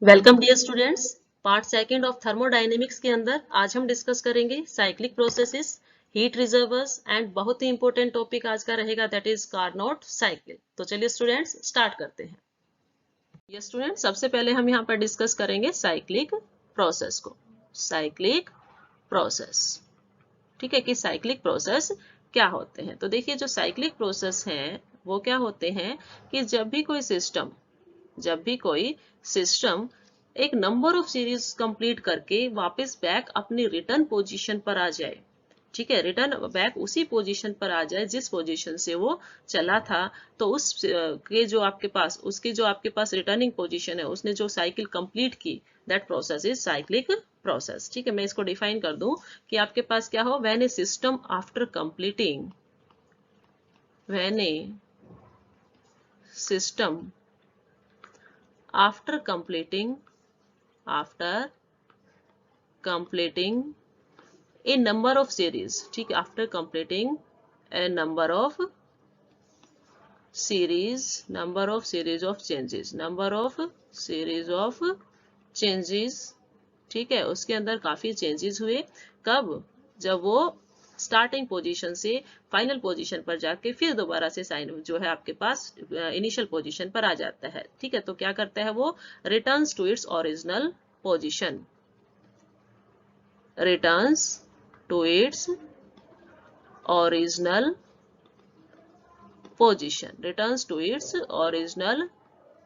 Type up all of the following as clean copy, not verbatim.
Welcome dear students. Part second of thermodynamics के अंदर आज हम डिस्कस करेंगे cyclic processes, heat reservoirs and बहुत ही इंपॉर्टेंट टॉपिक आज का रहेगा दैट इज कार्नोट साइकिल। तो चलिए स्टूडेंट्स स्टार्ट करते हैं। ये स्टूडेंट्स सबसे पहले हम यहाँ पर डिस्कस करेंगे साइक्लिक प्रोसेस को। साइक्लिक प्रोसेस, ठीक है, कि साइक्लिक प्रोसेस क्या होते हैं। तो देखिए जो साइक्लिक प्रोसेस हैं वो क्या होते हैं कि जब भी कोई सिस्टम एक नंबर ऑफ सीरीज कंप्लीट करके वापस बैक अपनी रिटर्न पोजीशन पर आ जाए, ठीक है, रिटर्न बैक उसी पोजीशन पर आ जाए जिस पोजीशन से वो चला था, तो उस के जो आपके पास उसकी जो आपके पास रिटर्निंग पोजीशन है, उसने जो साइकिल कंप्लीट की, that process is cyclic process. ठीक है, मैं इसको डिफाइन कर दूं कि आपके पास क्या हो, when A system after completing when A system after completing a number of series, ठीक है, after completing a number of series of changes, ठीक है, उसके अंदर काफी चेंजेस हुए। कब? जब वो स्टार्टिंग पोजीशन से फाइनल पोजीशन पर जाके फिर दोबारा से साइन जो है आपके पास इनिशियल पोजीशन पर आ जाता है। ठीक है, तो क्या करता है वो, returns to its original position, returns to its original position, returns to its original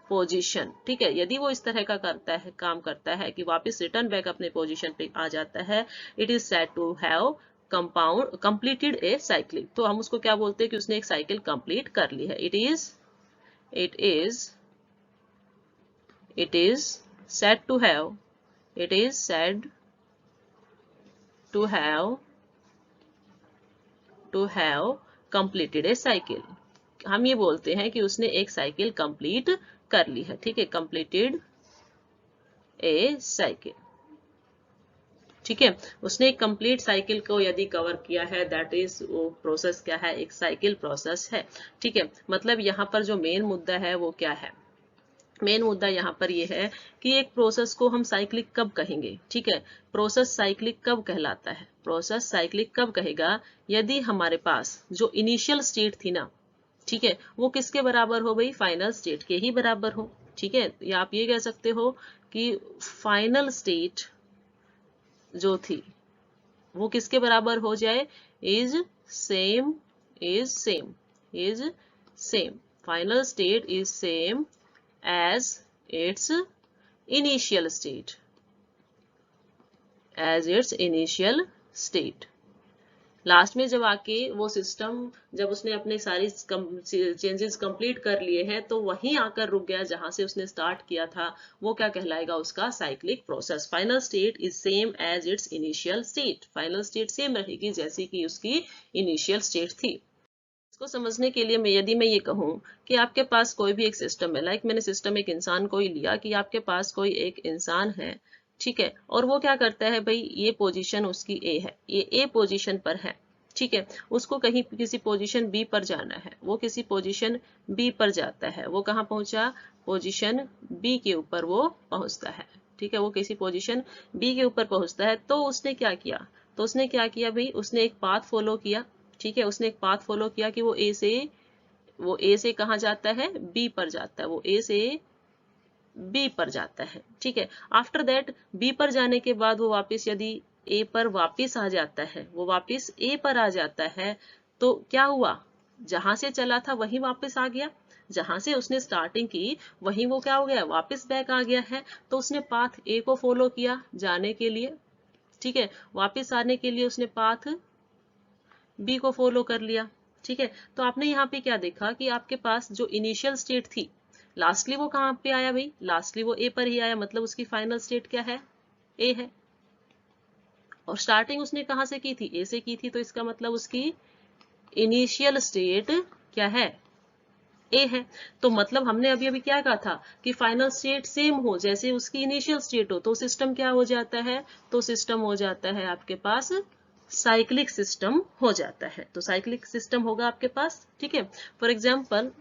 position. ठीक है, यदि वो इस तरह का काम करता है कि वापस रिटर्न बैक अपने पोजीशन पे आ जाता है, it is said to have completed a cycle. तो हम उसको क्या बोलते हैं कि उसने एक साइकिल कंप्लीट कर ली है। It is said to have completed a cycle. हम ये बोलते हैं कि उसने एक साइकिल कंप्लीट कर ली है। ठीक है, कंप्लीटेड ए साइकिल। ठीक है, उसने एक कंप्लीट साइकिल को यदि कवर किया है, दैट इज वो प्रोसेस क्या है, एक साइकिल प्रोसेस है। ठीक है, मतलब यहाँ पर जो मेन मुद्दा है वो क्या है, मेन मुद्दा यहाँ पर ये है कि एक प्रोसेस को हम साइक्लिक कब कहेंगे। ठीक है, प्रोसेस साइक्लिक कब कहलाता है, प्रोसेस साइक्लिक कब कहेगा, यदि हमारे पास जो इनिशियल स्टेट थी ना, ठीक है, वो किसके बराबर हो भाई, फाइनल स्टेट के ही बराबर हो। ठीक है, या आप ये कह सकते हो कि फाइनल स्टेट जो थी वो किसके बराबर हो जाए, is same is same final state is same as its initial state. Last में जब आके वो सिस्टम, जब उसने अपने सारी चेंजेस कंप्लीट कर लिए हैं, तो वहीं आकर रुक गया जहां से उसने स्टार्ट किया था, वो क्या कहलाएगा, उसका cyclic process. Final state is same as its initial state, final state same रहेगी जैसी कि उसकी इनिशियल स्टेट थी। इसको समझने के लिए यदि मैं ये कहूं कि आपके पास कोई भी एक सिस्टम है, लाइक मैंने सिस्टम एक इंसान को ही लिया कि आपके पास कोई एक इंसान है, ठीक है, और वो क्या करता है भाई, ये पोजीशन उसकी ए है, ये ए पोजीशन पर है। ठीक है, उसको कहीं किसी पोजीशन बी पर जाना है, वो किसी पोजीशन बी पर जाता है। वो कहाँ पहुंचा, पोजीशन बी के ऊपर वो पहुंचता है। ठीक है, वो किसी पोजीशन बी के ऊपर पहुंचता है, तो उसने क्या किया भाई, उसने एक पाथ फॉलो किया। ठीक है, उसने एक पाथ फॉलो किया कि वो ए से कहाँ जाता है, बी पर जाता है, वो ए से बी पर जाता है। ठीक है, आफ्टर दैट बी पर जाने के बाद वो वापस यदि ए पर वापस आ जाता है, वो वापस ए पर आ जाता है, तो क्या हुआ, जहां से चला था वहीं वापस आ गया, जहां से उसने स्टार्टिंग की वहीं वो क्या हो गया, वापस बैक आ गया है। तो उसने पाथ ए को फॉलो किया जाने के लिए, ठीक है, वापस आने के लिए उसने पाथ बी को फॉलो कर लिया। ठीक है, तो आपने यहाँ पे क्या देखा कि आपके पास जो इनिशियल स्टेट थी, लास्टली वो कहाँ पे आया भाई, लास्टली वो ए पर ही आया, मतलब उसकी फाइनल स्टेट क्या है, ए है। और स्टार्टिंग उसने कहाँ से की थी, ए से की थी, तो इसका मतलब उसकी इनिशियल स्टेट क्या है, ए है। तो मतलब हमने अभी अभी क्या कहा था कि फाइनल स्टेट सेम हो जैसे उसकी इनिशियल स्टेट हो, तो सिस्टम क्या हो जाता है, तो सिस्टम हो जाता है आपके पास साइक्लिक सिस्टम हो जाता है। तो साइक्लिक सिस्टम होगा आपके पास। ठीक है, फॉर एग्जाम्पल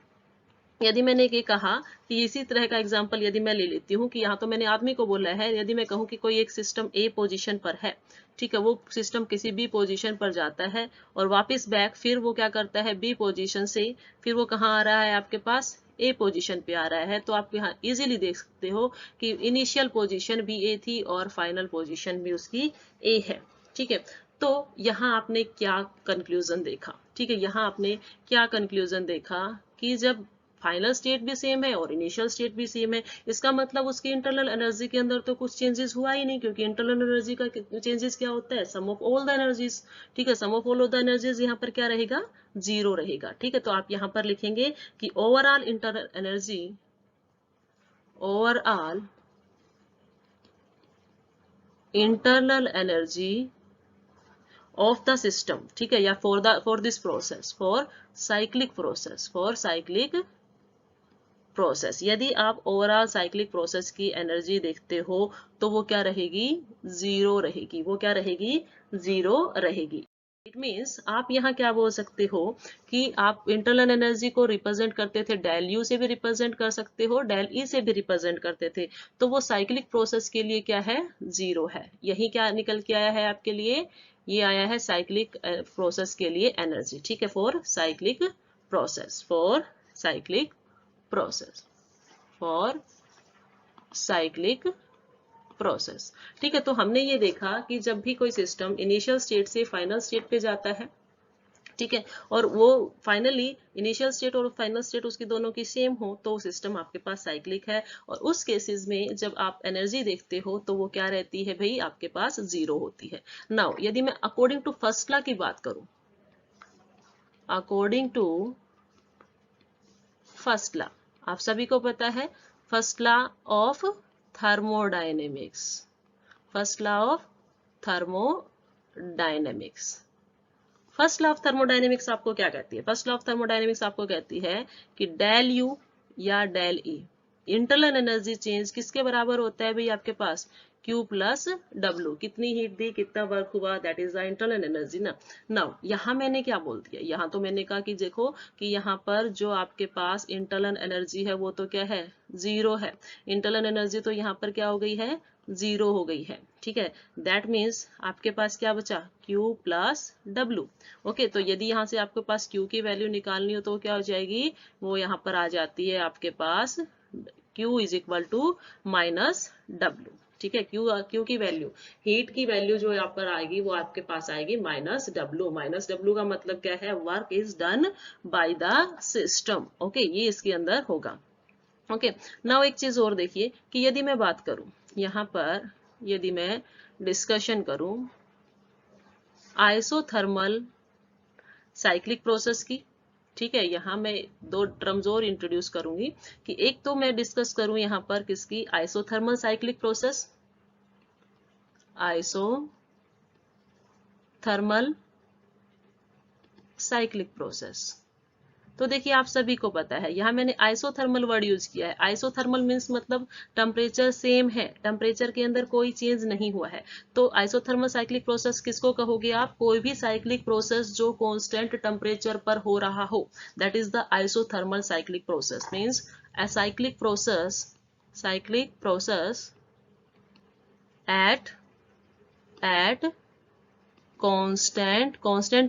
यदि मैंने ये कहा कि इसी तरह का एग्जांपल यदि मैं ले लेती हूँ कि यहाँ तो मैंने आदमी को बोला है, यदि मैं कहूँ कि कोई एक सिस्टम ए पोजीशन पर है, ठीक है, वो सिस्टम किसी बी पोजीशन पर जाता है और वापस बैक फिर वो क्या करता है बी पोजीशन से, फिर वो कहाँ आ रहा है आपके पास ए पोजीशन पे आ रहा है, तो आप यहाँ इजीली देख सकते हो कि इनिशियल पोजीशन भी ए थी और फाइनल पोजीशन भी उसकी ए है, ठीक है। तो यहाँ आपने क्या कंक्लूजन देखा, ठीक है, यहाँ आपने क्या कंक्लूजन देखा कि जब फाइनल स्टेट भी सेम है और इनिशियल स्टेट भी सेम है, इसका मतलब उसकी इंटरनल एनर्जी के अंदर तो कुछ चेंजेस हुआ ही नहीं, क्योंकि इंटरनल एनर्जी का चेंजेस क्या होता है, सम ऑफ ऑल द एनर्जीज, ठीक है, सम ऑफ ऑल द एनर्जीज यहाँ पर क्या रहेगा, जीरो रहेगा, ठीक है। तो आप यहाँ पर लिखेंगे कि overall internal energy, overall internal energy of the system, ठीक है, या for this process, for cyclic process, for cyclic process, यदि आप ओवरऑल साइक्लिक प्रोसेस की एनर्जी देखते हो तो वो क्या रहेगी, जीरो रहेगी, वो क्या रहेगी, जीरो रहेगी। इट मीन्स आप यहाँ क्या बोल सकते हो कि आप इंटरनल एनर्जी को रिप्रेजेंट करते थे डेल यू से भी रिप्रेजेंट कर सकते हो, डेल ई से भी रिप्रेजेंट करते थे, तो वो साइक्लिक प्रोसेस के लिए क्या है, जीरो है। यही क्या निकल के आया है आपके लिए, ये आया है साइक्लिक प्रोसेस के लिए एनर्जी, ठीक है, for cyclic process, for cyclic process, for cyclic process, ठीक है। तो हमने ये देखा कि जब भी कोई सिस्टम इनिशियल स्टेट से फाइनल स्टेट पे जाता है, ठीक है, और वो फाइनली इनिशियल स्टेट और फाइनल स्टेट उसकी दोनों की सेम हो, तो सिस्टम आपके पास साइक्लिक है। और उस केसेस में जब आप एनर्जी देखते हो तो वो क्या रहती है भाई, आपके पास जीरो होती है। नाउ यदि मैं अकॉर्डिंग टू फर्स्ट लॉ की बात करूं, अकॉर्डिंग टू फर्स्ट लॉ, आप सभी को पता है first law of thermodynamics, first law of thermodynamics, first law of thermodynamics आपको क्या कहती है, फर्स्ट लॉ ऑफ थर्मोडायनेमिक्स आपको कहती है कि डेल यू या del E, internal energy change किसके बराबर होता है भाई आपके पास, Q प्लस W, कितनी हीट दी कितना वर्क हुआ, that is the internal energy ना। नाउ यहाँ मैंने क्या बोल दिया, यहाँ तो मैंने कहा कि देखो कि यहाँ पर जो आपके पास इंटरनल एनर्जी है वो तो क्या है, जीरो है, इंटरनल एनर्जी तो यहाँ पर क्या हो गई है, जीरो हो गई है, ठीक है। दैट मीन्स आपके पास क्या बचा, Q प्लस W, ओके। तो यदि यहाँ से आपके पास Q की वैल्यू निकालनी हो तो क्या हो जाएगी, वो यहाँ पर आ जाती है आपके पास Q is equal to minus W, ठीक है। क्यू की वैल्यू, हीट की वैल्यू जो यहाँ पर आएगी वो आपके पास आएगी माइनस डब्ल्यू, माइनस डब्ल्यू का मतलब क्या है, work is done by the system, okay, ये इसके अंदर होगा, ओके। नाउ एक चीज और देखिए कि यदि मैं बात करूं यहाँ पर, यदि मैं डिस्कशन करूं आइसोथर्मल साइक्लिक प्रोसेस की, ठीक है, यहाँ मैं दो टर्म्स और इंट्रोड्यूस करूंगी कि एक तो मैं डिस्कस करूं यहाँ पर किसकी, isothermal cyclic process, isothermal cyclic process. तो देखिए आप सभी को पता है यहाँ मैंने आइसोथर्मल वर्ड यूज किया है, आइसोथर्मल मीन्स मतलब टेम्परेचर सेम है, टेम्परेचर के अंदर कोई चेंज नहीं हुआ है। तो आइसोथर्मल साइक्लिक प्रोसेस किसको कहोगे आप, कोई भी साइक्लिक प्रोसेस जो कांस्टेंट टेम्परेचर पर हो रहा हो, that is the isothermal cyclic process. Means a cyclic process at constant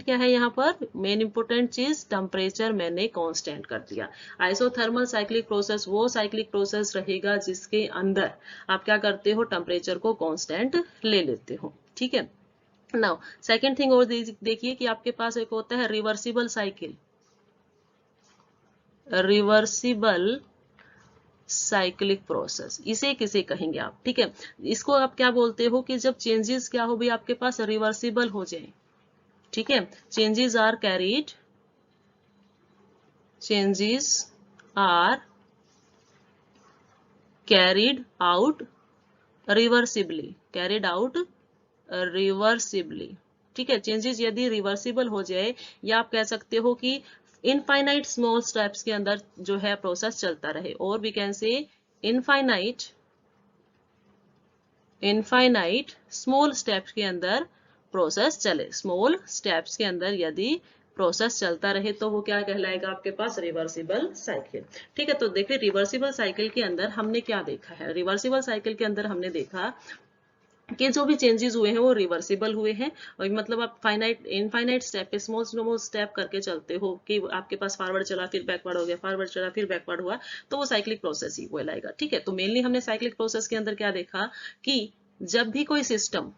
क्या है यहाँ पर, मेन इंपोर्टेंट चीज टेम्परेचर मैंने कांस्टेंट कर दिया। आइसोथर्मल साइक्लिक प्रोसेस वो साइक्लिक प्रोसेस रहेगा जिसके अंदर आप क्या करते हो, टेम्परेचर को कांस्टेंट ले लेते हो, ठीक है। नाउ सेकंड थिंग और देखिए कि आपके पास एक होता है reversible cycle, reversible cyclic process, इसे किसे कहेंगे आप, ठीक है। इसको आप क्या बोलते हो कि जब चेंजेस क्या हो भी आपके पास रिवर्सिबल हो जाए, ठीक है, changes are carried, changes are carried out reversibly, carried out reversibly, ठीक है। चेंजेस यदि रिवर्सिबल हो जाए, या आप कह सकते हो कि इनफाइनाइट स्मॉल स्टेप्स के अंदर जो है प्रोसेस चलता रहे, और we can say infinite small steps के अंदर प्रोसेस चले, स्मॉल स्टेप्स के अंदर यदि प्रोसेस चलता रहे तो वो क्या कहलाएगा आपके पास, रिवर्सिबल साइकिल। ठीक है, तो देखिए रिवर्सिबल साइकिल के अंदर हमने क्या देखा है, रिवर्सिबल साइकिल के अंदर हमने देखा कि जो भी चेंजेस हुए हैं वो रिवर्सिबल हुए हैं, और मतलब आप फाइनाइट इनफाइनाइट स्टेप पे स्मॉल स्मॉल स्टेप करके चलते हो कि आपके पास फॉरवर्ड चला फिर बैकवर्ड हो गया, फॉरवर्ड चला फिर बैकवर्ड हुआ, तो वो साइक्लिक प्रोसेस ही कहलाएगा। ठीक है, तो मेनली हमने साइक्लिक प्रोसेस के अंदर क्या देखा कि जब भी कोई सिस्टम,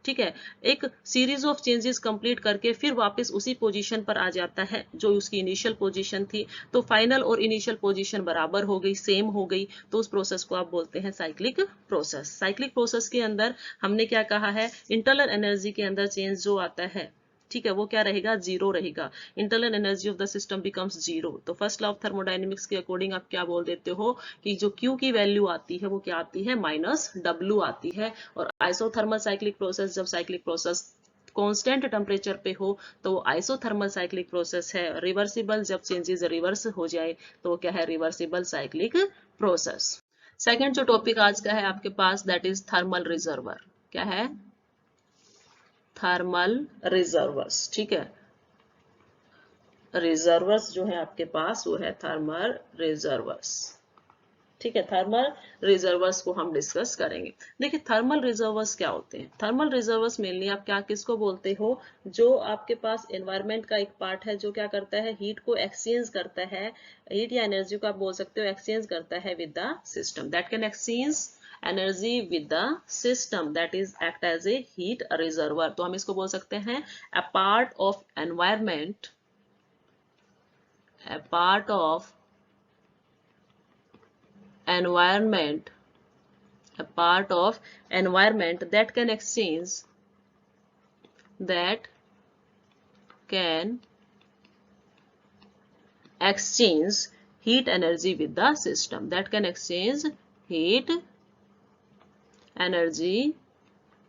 ठीक है, एक सीरीज ऑफ चेंजेस कंप्लीट करके फिर वापस उसी पोजीशन पर आ जाता है जो उसकी इनिशियल पोजीशन थी, तो फाइनल और इनिशियल पोजीशन बराबर हो गई, सेम हो गई, तो उस प्रोसेस को आप बोलते हैं साइक्लिक प्रोसेस। साइक्लिक प्रोसेस के अंदर हमने क्या कहा है, इंटरनल एनर्जी के अंदर चेंज जो आता है, ठीक है, वो क्या रहेगा, जीरो रहेगा। Internal energy of the system becomes zero. तो फर्स्ट लॉ ऑफ थर्मोडायनेमिक्स के अकॉर्डिंग आप क्या बोल देते हो कि जो Q की वैल्यू आती है वो क्या आती है, -W आती है। और आइसोथर्मल साइक्लिक प्रोसेस, जब साइक्लिक प्रोसेस कांस्टेंट टेम्परेचर पे हो तो वो आइसोथर्मल साइक्लिक प्रोसेस है। रिवर्सिबल, जब चेंजेस रिवर्स हो जाए तो क्या है, रिवर्सिबल साइक्लिक प्रोसेस। सेकेंड जो टॉपिक आज का है आपके पास, दैट इज थर्मल रिजर्वर। क्या है, थर्मल रिजर्वर्स। ठीक है, रिजर्वर्स जो है आपके पास वो है थर्मल रिजर्वर्स। ठीक है, थर्मल रिजर्वर्स को हम डिस्कस करेंगे। देखिए थर्मल रिजर्वर्स क्या होते हैं। थर्मल रिजर्वर्स मेनली आप क्या किसको बोलते हो, जो आपके पास एनवायरनमेंट का एक पार्ट है जो क्या करता है, हीट को एक्सचेंज करता है, हीट या एनर्जी को आप बोल सकते हो एक्सचेंज करता है with the system, that can exchange energy with the system, that is act as a heat reservoir. तो हम इसको बोल सकते हैं a part of environment, a part of environment, a part of environment that can exchange, that can exchange heat energy with the system, that can exchange heat energy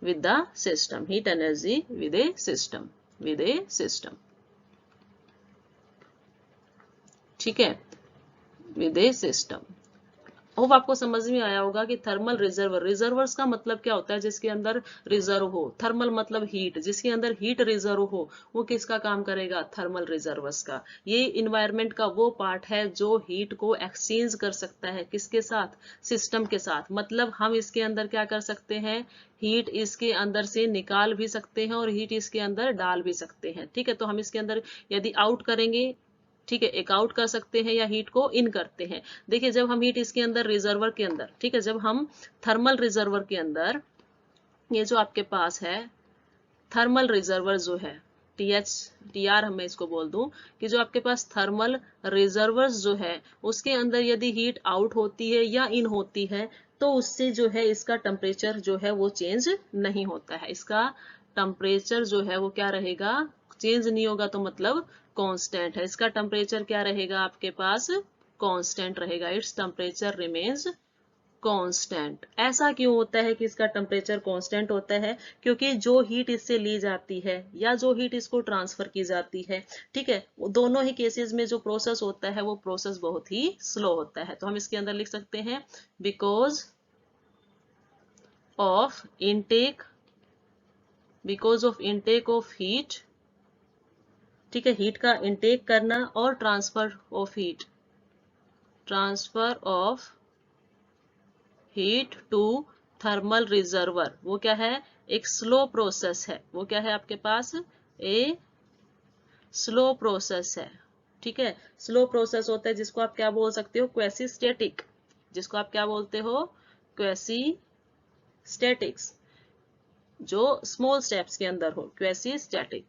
with the system, heat energy with a system, with a system। ठीक है, with A system. Hope आपको समझ में आया होगा कि thermal reservoir, reservoirs का मतलब क्या होता है, जिसके अंदर रिजर्व हो। थर्मल मतलब हीट, जिसके अंदर हीट रिजर्व हो वो किसका काम करेगा, थर्मल रिजर्वर्स का। ये इन्वायरमेंट का वो पार्ट है जो हीट को एक्सचेंज कर सकता है, किसके साथ, सिस्टम के साथ। मतलब हम इसके अंदर क्या कर सकते हैं, हीट इसके अंदर से निकाल भी सकते हैं और हीट इसके अंदर डाल भी सकते हैं। ठीक है, तो हम इसके अंदर यदि आउट करेंगे, ठीक है, एक आउट कर सकते हैं या हीट को इन करते हैं। देखिए जब हम हीट इसके अंदर रिजर्वर के अंदर, ठीक है, जब हम थर्मल रिजर्वर के अंदर, ये जो आपके पास है थर्मल रिजर्वर जो है TR मैं इसको बोल दूं कि जो आपके पास थर्मल रिजर्वर्स जो है उसके अंदर यदि हीट आउट होती है या इन होती है तो उससे जो है इसका टेम्परेचर जो है वो चेंज नहीं होता है। इसका टेम्परेचर जो है वो क्या रहेगा, चेंज नहीं होगा, तो मतलब कांस्टेंट है। इसका टेम्परेचर क्या रहेगा आपके पास, कांस्टेंट रहेगा। Its temperature remains constant. ऐसा क्यों होता है कि इसका टेम्परेचर कांस्टेंट होता है, क्योंकि जो हीट इससे ली जाती है या जो हीट इसको ट्रांसफर की जाती है, ठीक है, दोनों ही केसेस में जो प्रोसेस होता है वो प्रोसेस बहुत ही स्लो होता है। तो हम इसके अंदर लिख सकते हैं because of intake, because of intake of heat, ठीक है, हीट का इनटेक करना और transfer of heat, transfer of heat to thermal reservoir, वो क्या है, एक स्लो प्रोसेस है। वो क्या है आपके पास, ए स्लो प्रोसेस है। ठीक है, स्लो प्रोसेस होता है जिसको आप क्या बोल सकते हो, क्वेसी स्टेटिक, जिसको आप क्या बोलते हो, क्वेसी स्टेटिक्स, जो स्मॉल स्टेप्स के अंदर हो, क्वेसी स्टैटिक।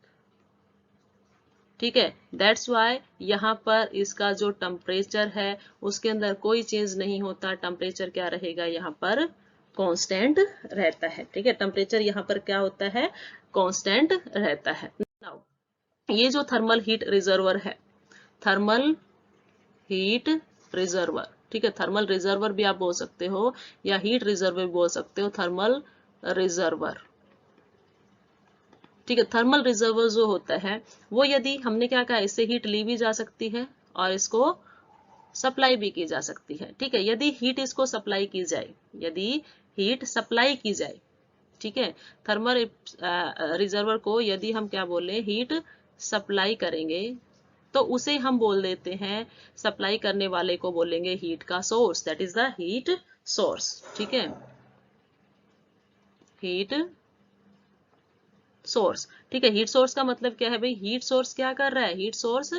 ठीक है, दैट्स वाई यहाँ पर इसका जो टेम्परेचर है उसके अंदर कोई चेंज नहीं होता, टेम्परेचर क्या रहेगा यहाँ पर, कांस्टेंट रहता है। ठीक है, टेम्परेचर यहाँ पर क्या होता है, कांस्टेंट रहता है। नाउ ये जो थर्मल हीट रिजर्वर है, थर्मल हीट रिजर्वर, ठीक है, थर्मल रिजर्वर भी आप बोल सकते हो या हीट रिजर्वर भी बोल सकते हो, थर्मल रिजर्वर। ठीक है, थर्मल रिजर्वर जो होता है वो यदि हमने क्या कहा, इससे हीट ली भी जा सकती है और इसको सप्लाई भी की जा सकती है। ठीक है, यदि हीट इसको सप्लाई की जाए, यदि हीट सप्लाई की जाए, ठीक है, थर्मल रिजर्वर को यदि हम क्या बोले, हीट सप्लाई करेंगे तो उसे हम बोल देते हैं, सप्लाई करने वाले को बोलेंगे हीट का source, that is the heat source. ठीक है, हीट सोर्स। ठीक है, हीट सोर्स का मतलब क्या है भाई, हीट सोर्स क्या कर रहा है, हीट सोर्स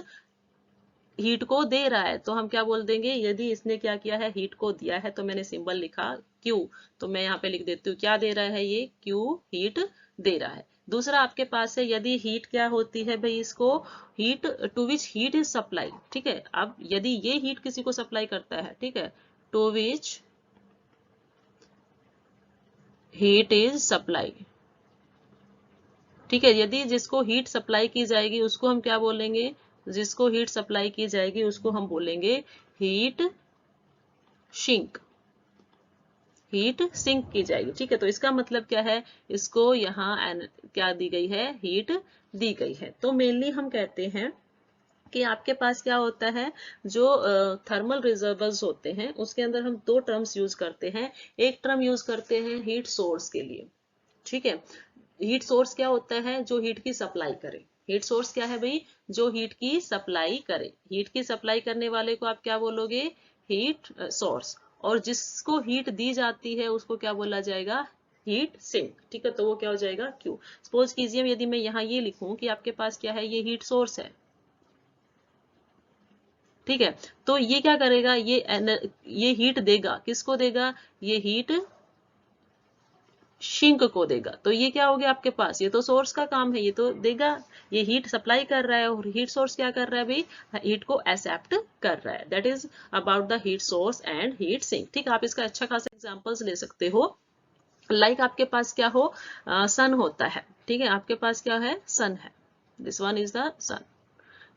हीट को दे रहा है, तो हम क्या बोल देंगे, यदि इसने क्या किया है, हीट को दिया है, तो मैंने सिंबल लिखा Q, तो मैं यहाँ पे लिख देती हूँ क्या दे रहा है, ये Q हीट दे रहा है। दूसरा आपके पास है, यदि हीट क्या होती है भाई, इसको heat to which heat is supply. ठीक है, अब यदि ये हीट किसी को सप्लाई करता है, ठीक है, to which heat is supply. ठीक है, यदि जिसको हीट सप्लाई की जाएगी उसको हम क्या बोलेंगे, जिसको हीट सप्लाई की जाएगी उसको हम बोलेंगे हीट सिंक, हीट सिंक की जाएगी। ठीक है, तो इसका मतलब क्या है, इसको यहाँ क्या दी गई है, हीट दी गई है। तो मेनली हम कहते हैं कि आपके पास क्या होता है, जो थर्मल रिजर्वर्स होते हैं उसके अंदर हम दो टर्म्स यूज करते हैं। एक टर्म यूज करते हैं हीट सोर्स के लिए। ठीक है, हीट सोर्स क्या होता है, जो हीट की सप्लाई करे। हीट सोर्स क्या है भाई, जो हीट की सप्लाई करे। हीट की सप्लाई करने वाले को आप क्या बोलोगे, हीट सोर्स। और जिसको हीट दी जाती है उसको क्या बोला जाएगा, हीट सिंक। ठीक है, तो वो क्या हो जाएगा, क्यू। सपोज कीजिए यदि मैं यहाँ ये लिखूं कि आपके पास क्या है, ये हीट सोर्स है। ठीक है, तो ये क्या करेगा, ये हीट देगा, किसको देगा, ये हीट सिंक को देगा। तो ये क्या हो गया आपके पास, ये तो सोर्स का काम है, ये तो देगा, ये हीट सप्लाई कर रहा है, और हीट सोर्स क्या कर रहा है भाई, हीट को एक्सेप्ट कर रहा है। That is about the heat source and heat sink. ठीक है, आप इसका अच्छा खासा एग्जांपल्स ले सकते हो। लाइक आपके पास क्या हो, सन होता है। ठीक है, आपके पास क्या है, सन है, दिस वन इज द सन।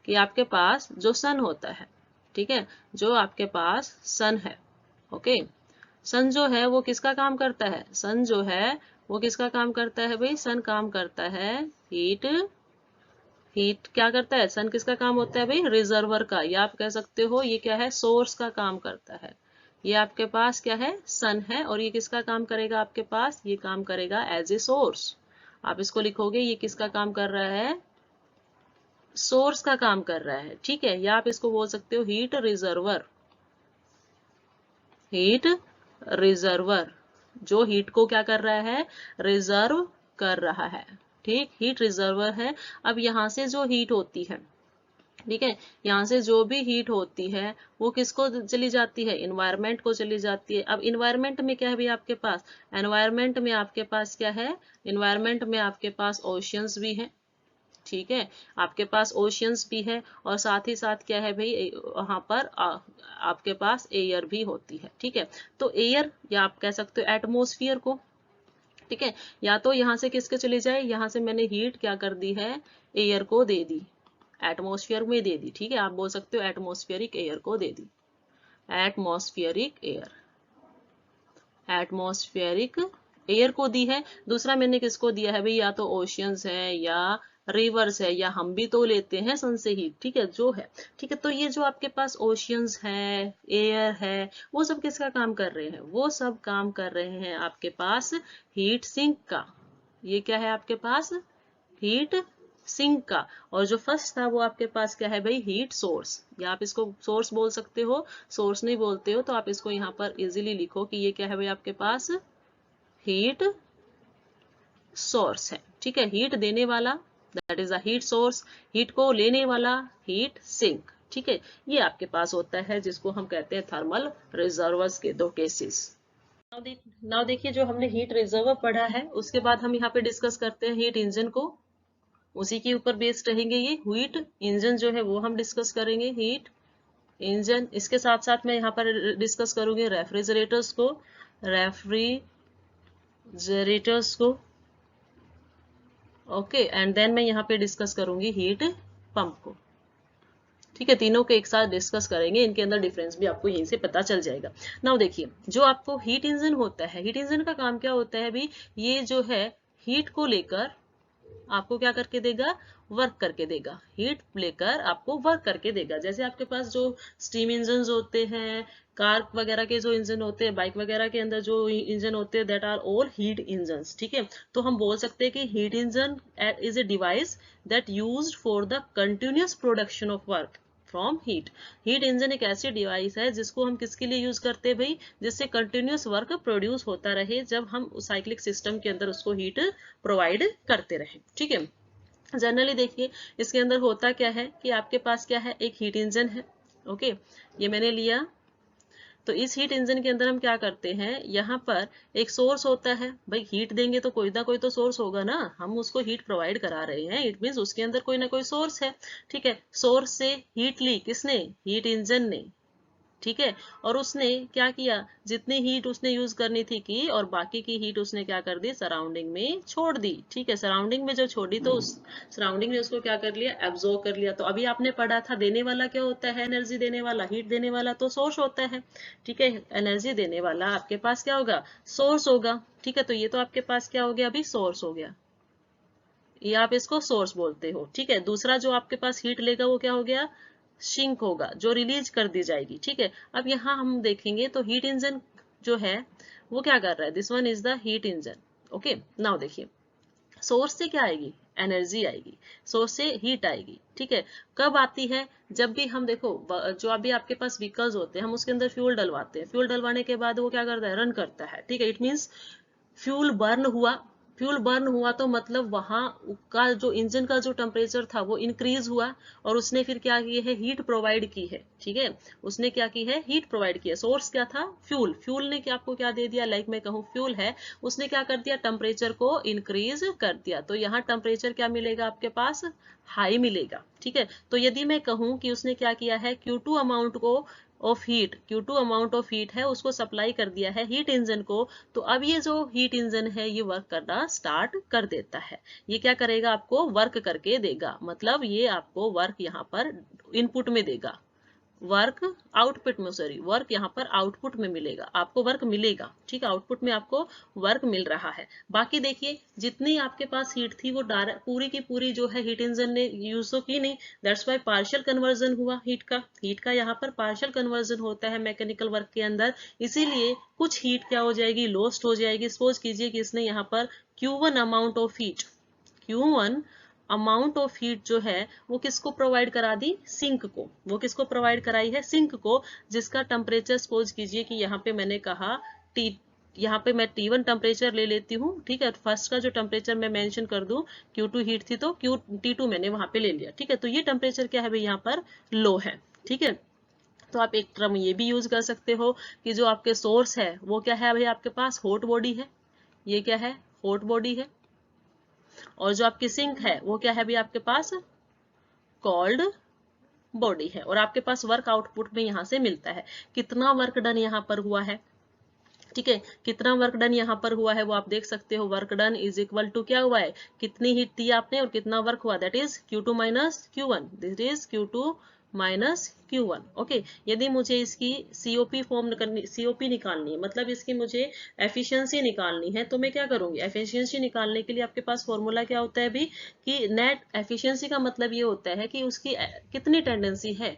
कि आपके पास जो सन होता है, ठीक है, जो आपके पास सन है, ओके, सन जो है वो किसका काम करता है, सन जो है वो किसका काम करता है भाई, सन काम करता है हीट, हीट क्या करता है, सन किसका काम होता है भाई, रिजर्वर का, या आप कह सकते हो ये क्या है, सोर्स का काम करता है। ये आपके पास क्या है, सन है, और ये किसका काम करेगा आपके पास, ये काम करेगा एज ए सोर्स। आप इसको लिखोगे, ये किसका काम कर रहा है, सोर्स का काम कर रहा है। ठीक है, या आप इसको बोल सकते हो हीट रिजर्वर, हीट रिजर्वर, जो हीट को क्या कर रहा है, रिजर्व कर रहा है। ठीक, हीट रिजर्वर है। अब यहाँ से जो हीट होती है, ठीक है, यहाँ से जो भी हीट होती है वो किसको चली जाती है, इन्वायरमेंट को चली जाती है। अब इन्वायरमेंट में क्या है भाई आपके पास, एनवायरमेंट में आपके पास क्या है, इन्वायरमेंट में आपके पास ओशियंस भी है। ठीक है, आपके पास ओशियंस भी है, और साथ ही साथ क्या है भाई, वहां पर आपके पास एयर भी होती है। ठीक है, तो एयर, या आप कह सकते हो एटमोस्फियर को। ठीक है, या तो यहाँ से किसके चले जाए, यहाँ से मैंने हीट क्या कर दी है, एयर को दे दी, एटमोस्फियर में दे दी। ठीक है, आप बोल सकते हो एटमोस्फियरिक एयर को दे दी, एटमोस्फियरिक एयर, एटमोस्फेरिक एयर को दी है। दूसरा मैंने किसको दिया है भाई, या तो ओशियंस है या रिवर्स है, या हम भी तो लेते हैं सन से ही। ठीक है, जो है, ठीक है, तो ये जो आपके पास ओशियंस है, एयर है, वो सब किसका काम कर रहे हैं, वो सब काम कर रहे हैं आपके पास हीट सिंक का। ये क्या है आपके पास, हीट सिंक का। और जो फर्स्ट था वो आपके पास क्या है भाई, हीट सोर्स, या आप इसको सोर्स बोल सकते हो, सोर्स नहीं बोलते हो तो आप इसको यहाँ पर इजीली लिखो कि ये क्या है भाई आपके पास, हीट सोर्स है। ठीक है, हीट देने वाला, that is a heat source, heat को लेने वाला हीट सिंक। ठीक है, ये आपके पास होता है जिसको हम कहते हैं थर्मल रिजर्वर्स के दो केसेस। नाउ देखिए, जो हमने हीट रिजर्वर पढ़ा है उसके बाद हम यहाँ पे डिस्कस करते हैं हीट इंजन को। उसी के ऊपर बेस्ड रहेंगे ये हीट इंजन जो है वो हम डिस्कस करेंगे, हीट इंजन। इसके साथ साथ मैं यहाँ पर डिस्कस करूंगी रेफ्रिजरेटर्स को, रेफ्रिजरेटर्स को, ओके, एंड देन मैं यहाँ पे डिस्कस करूंगी हीट पंप को। ठीक है, तीनों के एक साथ डिस्कस करेंगे, इनके अंदर डिफरेंस भी आपको यहीं से पता चल जाएगा। नाउ देखिए, जो आपको हीट इंजन होता है, हीट इंजन का काम क्या होता है भी, ये जो है हीट को लेकर आपको क्या करके देगा, वर्क करके देगा, हीट लेकर आपको वर्क करके देगा। जैसे आपके पास जो स्टीम इंजन होते हैं, कार वगैरह के जो इंजन होते हैं, बाइक वगैरह के अंदर जो इंजन होते हैं, that are all heat engines. ठीक है, तो हम बोल सकते हैं कि heat engine is a device that used for the continuous production of work from heat. Heat engine एक ऐसी डिवाइस है जिसको हम किसके लिए यूज करते हैं भाई, जिससे कंटिन्यूअस वर्क प्रोड्यूस होता रहे जब हम साइक्लिक सिस्टम के अंदर उसको हीट प्रोवाइड करते रहे। ठीक है, जनरली देखिए इसके अंदर होता क्या है कि आपके पास क्या है, एक हीट इंजन है। ओके, ये मैंने लिया। तो इस हीट इंजन के अंदर हम क्या करते हैं, यहाँ पर एक सोर्स होता है। भाई हीट देंगे तो कोई ना कोई तो सोर्स होगा ना, हम उसको हीट प्रोवाइड करा रहे हैं, इट मीन्स उसके अंदर कोई ना कोई सोर्स है। ठीक है, सोर्स से हीट ली किसने, हीट इंजन ने। ठीक है, और उसने क्या किया, जितनी हीट उसने यूज करनी थी की, और बाकी की हीट उसने क्या कर दी, सराउंडिंग में छोड़ दी। ठीक है, सराउंडिंग में जो छोड़ी तो उस सराउंडिंग ने उसको क्या कर लिया, एब्जॉर्ब कर लिया। तो अभी आपने पढ़ा था देने वाला क्या होता है, एनर्जी देने वाला, हीट देने वाला तो सोर्स होता है। ठीक है, एनर्जी देने वाला आपके पास क्या होगा, सोर्स होगा। ठीक है, तो ये तो आपके पास क्या हो गया, अभी सोर्स हो गया, ये आप इसको सोर्स बोलते हो। ठीक है, दूसरा जो आपके पास हीट लेगा वो क्या हो गया, सिंक होगा, जो रिलीज कर दी जाएगी। ठीक है, अब यहाँ हम देखेंगे तो हीट इंजन जो है वो क्या कर रहा है, this one is the heat engine. Okay, now देखिए सोर्स से क्या आएगी, एनर्जी आएगी, सोर्स से हीट आएगी। ठीक है, कब आती है, जब भी हम देखो जो अभी आपके पास व्हीकल्स होते हैं, हम उसके अंदर फ्यूल डलवाते हैं, फ्यूल डलवाने के बाद वो क्या करता है, रन करता है। ठीक है, इट मीन्स फ्यूल बर्न हुआ। फ्यूल बर्न हुआ तो मतलब वहां का जो इंजन का जो टेम्परेचर था वो इंक्रीज हुआ, और उसने फिर क्या की है, हीट प्रोवाइड की है। ठीक है, उसने क्या की है, हीट प्रोवाइड की है। सोर्स क्या था, फ्यूल। फ्यूल ने क्या आपको क्या दे दिया, लाइक मैं कहूँ फ्यूल है, उसने क्या कर दिया, टेम्परेचर को इंक्रीज कर दिया। तो यहाँ टेम्परेचर क्या मिलेगा आपके पास, हाई मिलेगा। ठीक है, तो यदि मैं कहूँ कि उसने क्या किया है, Q2 अमाउंट को of heat, Q2 amount of heat है उसको सप्लाई कर दिया है हीट इंजन को, तो अब ये जो हीट इंजन है ये वर्क करना स्टार्ट कर देता है। ये क्या करेगा, आपको वर्क करके देगा, मतलब ये आपको वर्क यहाँ पर इनपुट में देगा, वर्क आउटपुट में, सॉरी वर्क यहाँ पर आउटपुट में मिलेगा, आपको वर्क मिलेगा। ठीक है, आउटपुट में आपको वर्क मिल रहा है। बाकी देखिए जितनी आपके पास हीट थी वो पूरी की पूरी जो है हीट इंजन ने यूज तो की नहीं, दैट्स वाई पार्शियल कन्वर्जन हुआ हीट का यहाँ पर पार्शियल कन्वर्जन होता है मैकेनिकल वर्क के अंदर, इसीलिए कुछ हीट क्या हो जाएगी, लॉस्ट हो जाएगी। सपोज कीजिए कि इसने यहाँ पर Q1 amount of heat, Q1 amount of heat जो है वो किसको प्रोवाइड करा दी, सिंक को। वो किसको प्रोवाइड कराई है, सिंक को, जिसका टेम्परेचर सपोज कीजिए कि यहाँ पे मैंने कहा टी, यहाँ पे मैं T1 टेम्परेचर ले लेती हूँ। ठीक है, फर्स्ट का जो टेम्परेचर मैं मेंशन कर दूं, Q2 हीट थी तो T2 मैंने वहां पे ले लिया। ठीक है, तो ये टेम्परेचर क्या है भाई, यहाँ पर लो है। ठीक है, तो आप एक टर्म ये भी यूज कर सकते हो कि जो आपके सोर्स है वो क्या है भाई, आपके पास हॉट बॉडी है, ये क्या है, हॉट बॉडी है, और जो आपकी सिंक है वो क्या है भी आपके पास, कोल्ड बॉडी है। और आपके पास वर्क आउटपुट में यहां से मिलता है, कितना वर्क डन यहाँ पर हुआ है। ठीक है, कितना वर्क डन यहाँ पर हुआ है वो आप देख सकते हो, work done is equal to क्या हुआ है, कितनी हीट दी आपने और कितना वर्क हुआ, that is Q2 minus Q1, this is Q2 minus Q1। Okay, यदि मुझे इसकी COP फॉर्म करनी, COP निकालनी है, मतलब इसकी मुझे एफिशिएंसी निकालनी है, तो मैं क्या करूंगी, एफिशिएंसी निकालने के लिए आपके पास फॉर्मूला क्या होता है भी, कि नेट एफिशिएंसी का मतलब ये होता है कि उसकी कितनी टेंडेंसी है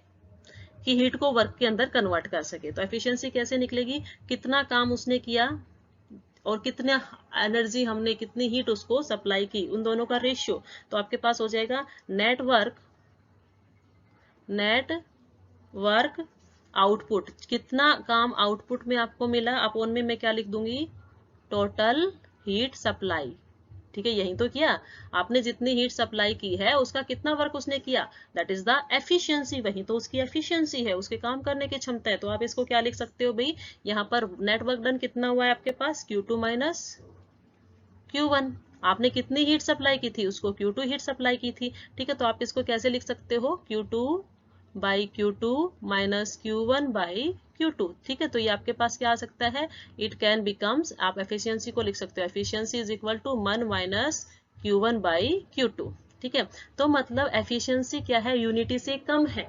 कि हीट को वर्क के अंदर कन्वर्ट कर सके। तो एफिशिएंसी कैसे निकलेगी, कितना काम उसने किया और कितना एनर्जी हमने, कितनी हीट उसको सप्लाई की, उन दोनों का रेशियो। तो आपके पास हो जाएगा नेट वर्क आउटपुट, कितना काम आउटपुट में आपको मिला, अपॉन में मैं क्या लिख दूंगी, टोटल हीट सप्लाई। ठीक है, यही तो किया आपने, जितनी हीट सप्लाई की है उसका कितना वर्क उसने किया, दैट इज द एफिशिएंसी, वही तो उसकी एफिशिएंसी है, उसके काम करने की क्षमता है। तो आप इसको क्या लिख सकते हो भाई, यहाँ पर नेट वर्क डन कितना हुआ है आपके पास, Q2 माइनस Q1। आपने कितनी हीट सप्लाई की थी, उसको Q2 हीट सप्लाई की थी। ठीक है, तो आप इसको कैसे लिख सकते हो, Q2 by Q2 minus Q1 by Q2। ठीक है, तो ये आपके पास क्या आ सकता है, इट कैन बिकम्स, आप एफिशिएंसी को लिख सकते हो, efficiency is equal to 1 minus Q1 by Q2। ठीक है, तो मतलब एफिशिएंसी क्या है, यूनिटी से कम है।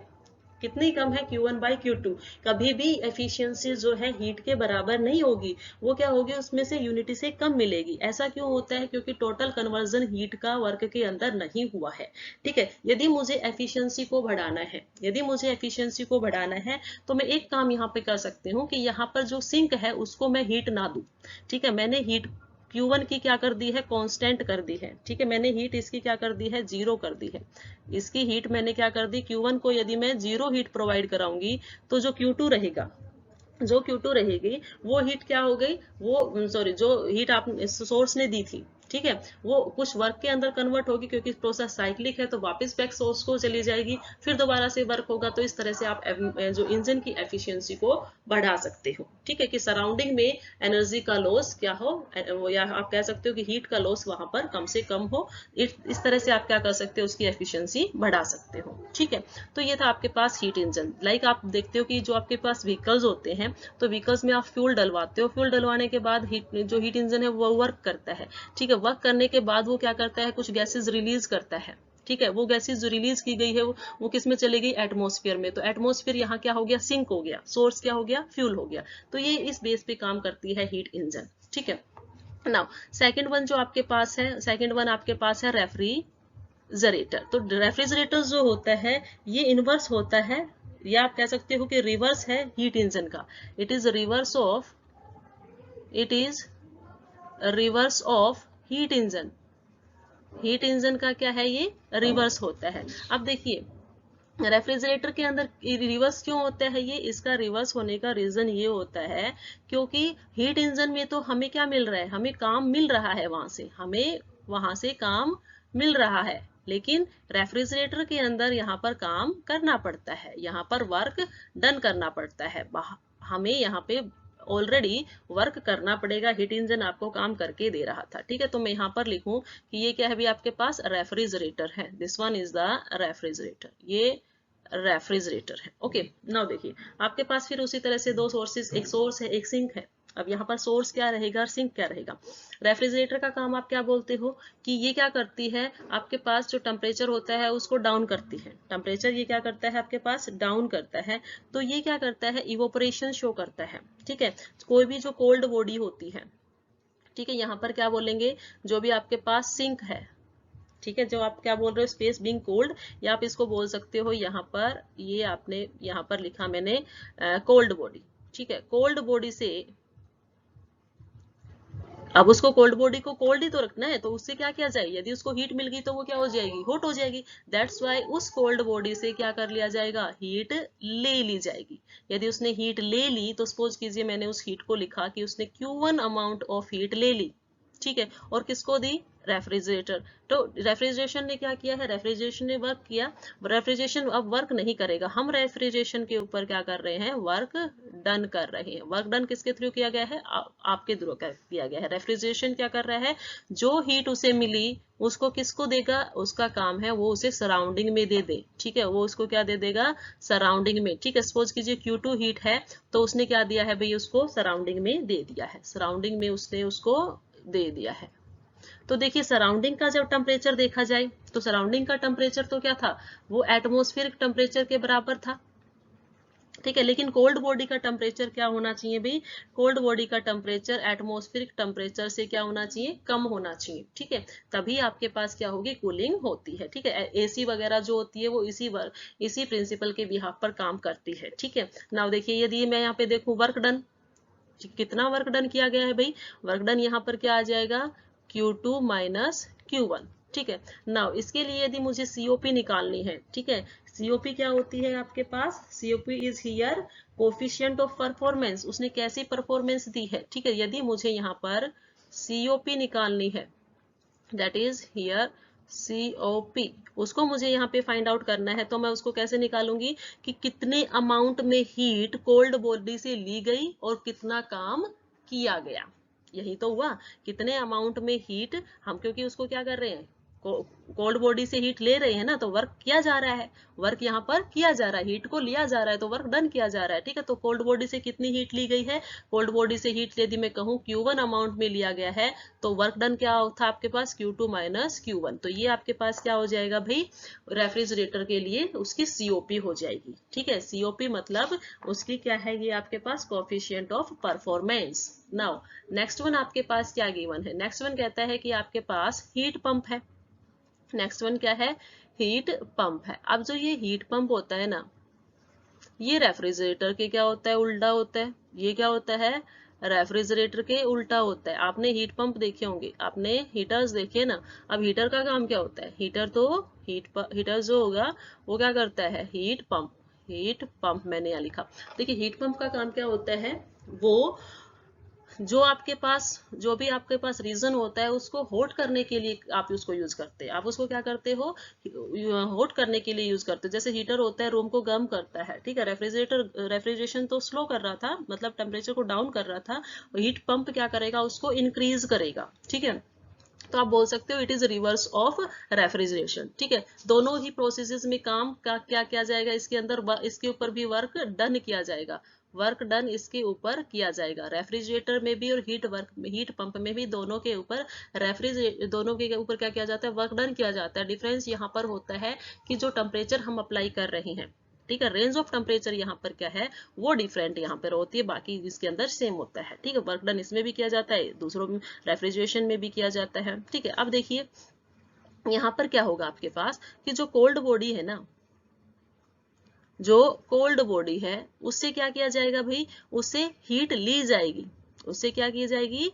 कितनी कम है, Q1 बाई Q2। कभी भी एफिशिएंसी जो है हीट के बराबर नहीं होगी, वो क्या होगी, उसमें से यूनिटी से कम मिलेगी। ऐसा क्यों होता है, क्योंकि टोटल कन्वर्जन हीट का वर्क के अंदर नहीं हुआ है। ठीक है, यदि मुझे एफिशिएंसी को बढ़ाना है, यदि मुझे एफिशिएंसी को बढ़ाना है, तो मैं एक काम यहाँ पे कर सकती हूँ कि यहाँ पर जो सिंक है उसको मैं हीट ना दूं। ठीक है, मैंने हीट Q1 की क्या कर दी है, कांस्टेंट कर दी है। ठीक है, मैंने हीट इसकी क्या कर दी है, जीरो कर दी है। इसकी हीट मैंने क्या कर दी, Q1 को यदि मैं जीरो हीट प्रोवाइड कराऊंगी, तो जो Q2 रहेगा, जो Q2 रहेगी, वो हीट क्या हो गई, वो सॉरी, जो हीट आप सोर्स ने दी थी, ठीक है, वो कुछ वर्क के अंदर कन्वर्ट होगी, क्योंकि प्रोसेस साइक्लिक है, तो वापस बैक सोर्स को चली जाएगी, फिर दोबारा से वर्क होगा। तो इस तरह से आप जो इंजन की एफिशिएंसी को बढ़ा सकते हो। ठीक है, कि सराउंडिंग में एनर्जी का लॉस क्या हो, या आप कह सकते हो कि हीट का लॉस वहां पर कम से कम हो। इस तरह से आप क्या कर सकते हो, उसकी एफिशिएंसी बढ़ा सकते हो। ठीक है, तो ये था आपके पास हीट इंजन। लाइक आप देखते हो कि जो आपके पास व्हीकल्स होते हैं, तो व्हीकल्स में आप फ्यूल डलवाते हो, फ्यूल डलवाने के बाद जो हीट इंजन है वो वर्क करता है। ठीक है, वर्क करने के बाद वो क्या करता है, कुछ गैसेज रिलीज करता है। ठीक है, वो गैसेज जो रिलीज की गई है वो किस में चली गई, एटमॉस्फेयर में। तो एटमॉस्फेयर यहाँ क्या हो गया, सिंक हो गया, सोर्स क्या हो गया, फ्यूल हो गया। तो ये इस बेस पे काम करती है हीट इंजन। ठीक है, नाउ सेकंड वन जो आपके पास है, सेकंड वन आपके पास है रेफ्रिजरेटर। तो रेफ्रिजरेटर जो होता है, ये इनवर्स होता है, या आप कह सकते हो कि रिवर्स है हीट इंजन का। It is reverse of, it is reverse of heat engine. Heat engine का क्या है, ये रिवर्स होता है। अब देखिए रेफ्रिजरेटर के अंदर रिवर्स क्यों होता है, ये इसका रिवर्स होने का रीजन ये होता है, क्योंकि हीट इंजन में तो हमें क्या मिल रहा है, हमें काम मिल रहा है, वहां से हमें वहां से काम मिल रहा है, लेकिन रेफ्रिजरेटर के अंदर यहाँ पर काम करना पड़ता है, यहाँ पर वर्क डन करना पड़ता है। हमें यहाँ पे ऑलरेडी वर्क करना पड़ेगा, हीट इंजन आपको काम करके दे रहा था। ठीक है, तो मैं यहाँ पर लिखूं कि ये क्या है भी आपके पास रेफ्रिजरेटर है, this one is the refrigerator, ये रेफ्रिजरेटर है। ओके, नाउ देखिए आपके पास फिर उसी तरह से दो सोर्सेस, एक सोर्स है, एक सिंक है। अब यहाँ पर सोर्स क्या रहेगा और सिंक क्या रहेगा। रेफ्रिजरेटर का काम आप क्या बोलते हो, कि ये क्या करती है, आपके पास जो टेम्परेचर होता है उसको डाउन करती है। टेम्परेचर ये क्या करता है, आपके पास डाउन करता है। तो ये क्या करता है, इवोपरेशन शो करता है। ठीक है, कोई भी जो कोल्ड बॉडी होती है, ठीक है, यहाँ पर क्या बोलेंगे, जो भी आपके पास सिंक है, ठीक है, जो आप क्या बोल रहे हो, स्पेस बीइंग कोल्ड, या आप इसको बोल सकते हो यहाँ पर, ये आपने यहाँ पर लिखा मैंने कोल्ड बॉडी। ठीक है, कोल्ड बॉडी से, अब उसको कोल्ड बॉडी को कोल्ड ही तो रखना है, तो उससे क्या किया जाए, यदि उसको हीट मिल गई तो वो क्या हो जाएगी, हॉट हो जाएगी। दैट्स वाई उस कोल्ड बॉडी से क्या कर लिया जाएगा, हीट ले ली जाएगी। यदि उसने हीट ले ली, तो सपोज कीजिए मैंने उस हीट को लिखा कि उसने Q1 अमाउंट ऑफ हीट ले ली। ठीक है, और किसको दी, रेफ्रिजरेटर। तो रेफ्रिजरेशन ने क्या किया है, रेफ्रिजरेशन ने वर्क किया। रेफ्रिजरेशन अब वर्क नहीं करेगा, हम रेफ्रिजरेशन के ऊपर क्या कर रहे हैं, वर्क डन कर रहे हैं। वर्क डन किसके थ्रू किया गया है, आपके थ्रू किया गया है। रेफ्रिजरेशन क्या कर रहा है, जो हीट उसे मिली उसको किसको देगा, उसका काम है वो उसे सराउंडिंग में दे दे। ठीक है, वो उसको क्या दे देगा, सराउंडिंग में। ठीक है, सपोज कीजिए Q2 हीट है, तो उसने क्या दिया है भाई, उसको सराउंडिंग में दे दिया है, सराउंडिंग में उसने उसको दे दिया है। तो देखिए सराउंडिंग का जब टेम्परेचर देखा जाए, तो सराउंडिंग का टेम्परेचर तो क्या था, वो एटमॉस्फेरिक टेम्परेचर के बराबर था। ठीक है, लेकिन कोल्ड बॉडी का टेम्परेचर क्या होना चाहिए भाई, कोल्ड बॉडी का टेम्परेचर एटमॉस्फेरिक टेम्परेचर से क्या होना चाहिए, कम होना चाहिए। ठीक है, तभी आपके पास क्या होगी, कूलिंग होती है। ठीक है, एसी वगैरह जो होती है वो इसी प्रिंसिपल के बिहाफ पर काम करती है। ठीक है, नाउ देखिए यदि मैं यहाँ पे देखूं वर्क डन, कितना वर्क डन किया गया है भाई, वर्क डन यहाँ पर क्या आ जाएगा, Q2 माइनस Q1। ठीक है, नाउ इसके लिए यदि मुझे COP निकालनी है, ठीक है, COP क्या होती है आपके पास, COP is here coefficient of performance, उसने कैसी परफॉर्मेंस दी है। ठीक है, यदि मुझे यहाँ पर COP निकालनी है, दैट इज हियर COP, उसको मुझे यहाँ पे फाइंड आउट करना है, तो मैं उसको कैसे निकालूंगी, कि कितने अमाउंट में हीट कोल्ड बॉडी से ली गई और कितना काम किया गया। यही तो हुआ, कितने अमाउंट में हीट हम, क्योंकि उसको क्या कर रहे हैं, कोल्ड बॉडी से हीट ले रहे हैं ना, तो वर्क किया जा रहा है, वर्क यहाँ पर किया जा रहा है, हीट को लिया जा रहा है, तो वर्क डन किया जा रहा है। ठीक है, तो कोल्ड बॉडी से कितनी हीट ली गई है, कोल्ड बॉडी से हीट यदि मैं कहूँ Q1 अमाउंट में लिया गया है, तो वर्क डन क्या था आपके पास, Q2 माइनस Q1। तो ये आपके पास क्या हो जाएगा भाई, रेफ्रिजरेटर के लिए उसकी COP हो जाएगी। ठीक है, COP मतलब उसकी क्या है, ये आपके पास coefficient of performance. Now next one आपके पास क्या गिवन है, नेक्स्ट वन कहता है कि आपके पास हीट पंप है। नेक्स्ट वन क्या है, हीट पंप है। अब जो ये हीट पंप होता है ना, ये रेफ्रिजरेटर के क्या होता है, उल्टा होता है। ये क्या होता है, रेफ्रिजरेटर के उल्टा होता है। आपने हीट पंप देखे होंगे, आपने हीटर्स देखे ना। अब हीटर का काम क्या होता है, हीटर जो होगा वो क्या करता है, हीट पंप मैंने यहाँ लिखा। देखिए हीट पंप का काम क्या होता है, वो जो भी आपके पास रीजन होता है उसको हॉट करने के लिए आप उसको यूज करते हैं। आप उसको क्या करते हो, हॉट करने के लिए यूज करते हो। जैसे हीटर होता है रूम को गर्म करता है, ठीक है, रेफ्रिजरेशन तो स्लो कर रहा था, मतलब टेम्परेचर को डाउन कर रहा था, हीट पंप क्या करेगा, उसको इंक्रीज करेगा। ठीक है, तो आप बोल सकते हो it is reverse of refrigeration. ठीक है, दोनों ही प्रोसेसेस में काम का क्या किया जाएगा, इसके अंदर इसके ऊपर भी वर्क डन किया जाएगा, वर्क डन इसके ऊपर किया जाएगा। रेफ्रिजरेटर में भी और हीट पंप में भी दोनों के ऊपर दोनों के ऊपर क्या किया जाता है, वर्क डन किया जाता है। डिफरेंस यहाँ पर होता है कि जो टेम्परेचर हम अप्लाई कर रहे हैं, ठीक है, रेंज ऑफ टेम्परेचर यहाँ पर क्या है, वो डिफरेंट यहाँ पर होती है, बाकी इसके अंदर सेम होता है। ठीक है, वर्क डन इसमें भी किया जाता है, दूसरों रेफ्रिजरेशन में भी किया जाता है। ठीक है, अब देखिए यहाँ पर क्या होगा आपके पास कि जो कोल्ड बॉडी है ना, जो कोल्ड बॉडी है उससे क्या किया जाएगा भाई, उससे हीट ली जाएगी, उससे क्या की जाएगी,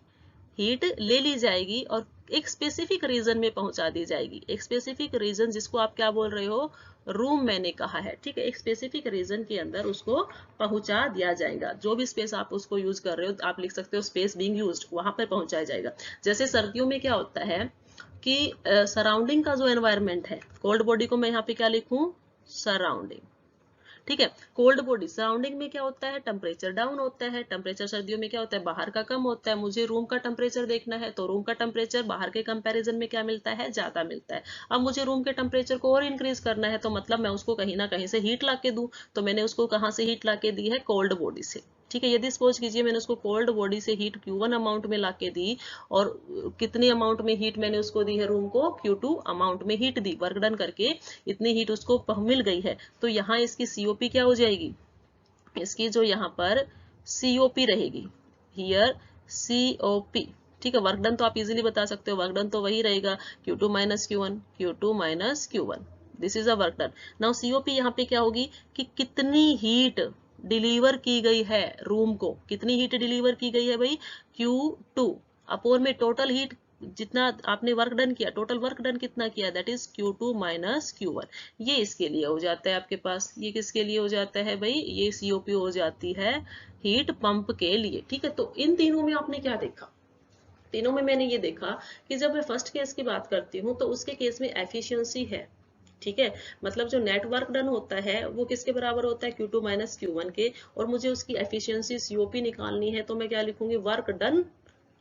हीट ले ली जाएगी और एक स्पेसिफिक रीजन में पहुंचा दी जाएगी। एक स्पेसिफिक रीजन जिसको आप क्या बोल रहे हो, रूम मैंने कहा है। ठीक है, एक स्पेसिफिक रीजन के अंदर उसको पहुंचा दिया जाएगा। जो भी स्पेस आप उसको यूज कर रहे हो, आप लिख सकते हो स्पेस बीइंग यूज्ड, वहां पर पहुंचाया जाएगा। जैसे सर्दियों में क्या होता है कि सराउंडिंग का जो एनवायरमेंट है, कोल्ड बॉडी को मैं यहाँ पे क्या लिखूं, सराउंडिंग। ठीक है, कोल्ड बॉडी सराउंडिंग में क्या होता है, टेम्परेचर डाउन होता है। टेम्परेचर सर्दियों में क्या होता है, बाहर का कम होता है। मुझे रूम का टेम्परेचर देखना है, तो रूम का टेम्परेचर बाहर के कंपैरिजन में क्या मिलता है, ज्यादा मिलता है। अब मुझे रूम के टेम्परेचर को और इंक्रीज करना है, तो मतलब मैं उसको कहीं ना कहीं से हीट ला के दूं, तो मैंने उसको कहाँ से हीट ला के दी है, कोल्ड बॉडी से। ठीक है, यदि सपोज कीजिए मैंने उसको कोल्ड बॉडी से हीट Q1 अमाउंट में लाके दी, और कितनी अमाउंट में हीट मैंने उसको दी है, रूम को Q2 अमाउंट में हीट दी, वर्क डन करके इतनी हीट उसको मिल गई है, तो यहाँ इसकी COP क्या हो जाएगी, इसकी जो यहाँ पर COP रहेगी, हियर COP। ठीक है, वर्क डन तो आप इजीली बता सकते हो, वर्क डन तो वही रहेगा Q2 minus Q1, this is a work done. Now COP यहाँ पे क्या होगी कि कितनी हीट डिलीवर की गई है रूम को, कितनी हीट डिलीवर की गई है भाई, Q2 अपोन में टोटल हीट जितना आपने वर्क डन किया, टोटल वर्क डन कितना किया, that is Q2 minus Q1। ये इसके लिए हो जाता है आपके पास, ये किसके लिए हो जाता है भाई, ये COP हो जाती है हीट पंप के लिए। ठीक है, तो इन तीनों में आपने क्या देखा, तीनों में मैंने ये देखा कि जब मैं फर्स्ट केस की बात करती हूँ तो उसके केस में एफिशिएंसी है। ठीक है, मतलब जो नेट वर्क डन होता है वो किसके बराबर होता है, Q2 माइनस Q1 के, और मुझे उसकी एफिशिएंसी COP निकालनी है, तो मैं क्या लिखूंगी, वर्क डन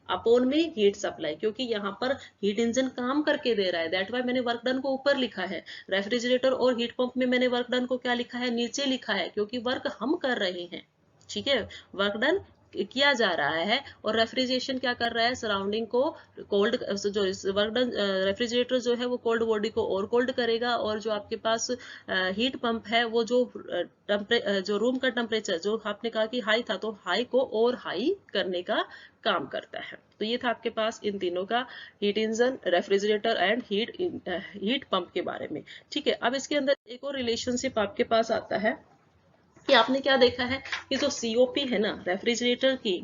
अपोन में हीट सप्लाई, क्योंकि यहाँ पर हीट इंजन काम करके दे रहा है, दैट वाई मैंने वर्क डन को ऊपर लिखा है। रेफ्रिजरेटर और हीट पंप में मैंने वर्क डन को क्या लिखा है, नीचे लिखा है, क्योंकि वर्क हम कर रहे हैं। ठीक है, वर्क डन किया जा रहा है, और रेफ्रिजरेशन क्या कर रहा है, सराउंडिंग को कोल्ड, जो वर्क डन रेफ्रिजरेटर जो है वो कोल्ड बॉडी को और कोल्ड करेगा, और जो आपके पास हीट पंप है वो जो रूम का टेम्परेचर जो आपने कहा कि हाई था, तो हाई को और हाई करने का काम करता है। तो ये था आपके पास इन तीनों का, heat engine, refrigerator and heat pump के बारे में। ठीक है, अब इसके अंदर एक और रिलेशनशिप आपके पास आता है कि आपने क्या देखा है कि जो COP है ना रेफ्रिजरेटर की,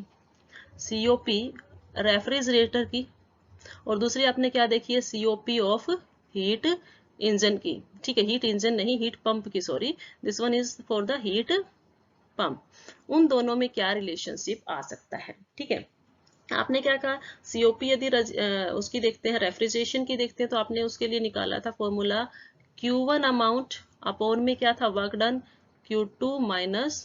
COP रेफ्रिजरेटर की, और दूसरी आपने क्या देखी है, COP ऑफ हीट इंजन की। ठीक है, हीट इंजन नहीं, हीट पंप की, sorry, this one is for the heat pump. उन दोनों में क्या रिलेशनशिप आ सकता है। ठीक है, आपने क्या कहा, COP यदि उसकी देखते हैं, रेफ्रिजरेशन की देखते हैं, तो आपने उसके लिए निकाला था फॉर्मूला Q1 अमाउंट अपॉन में क्या था, work done Q2 minus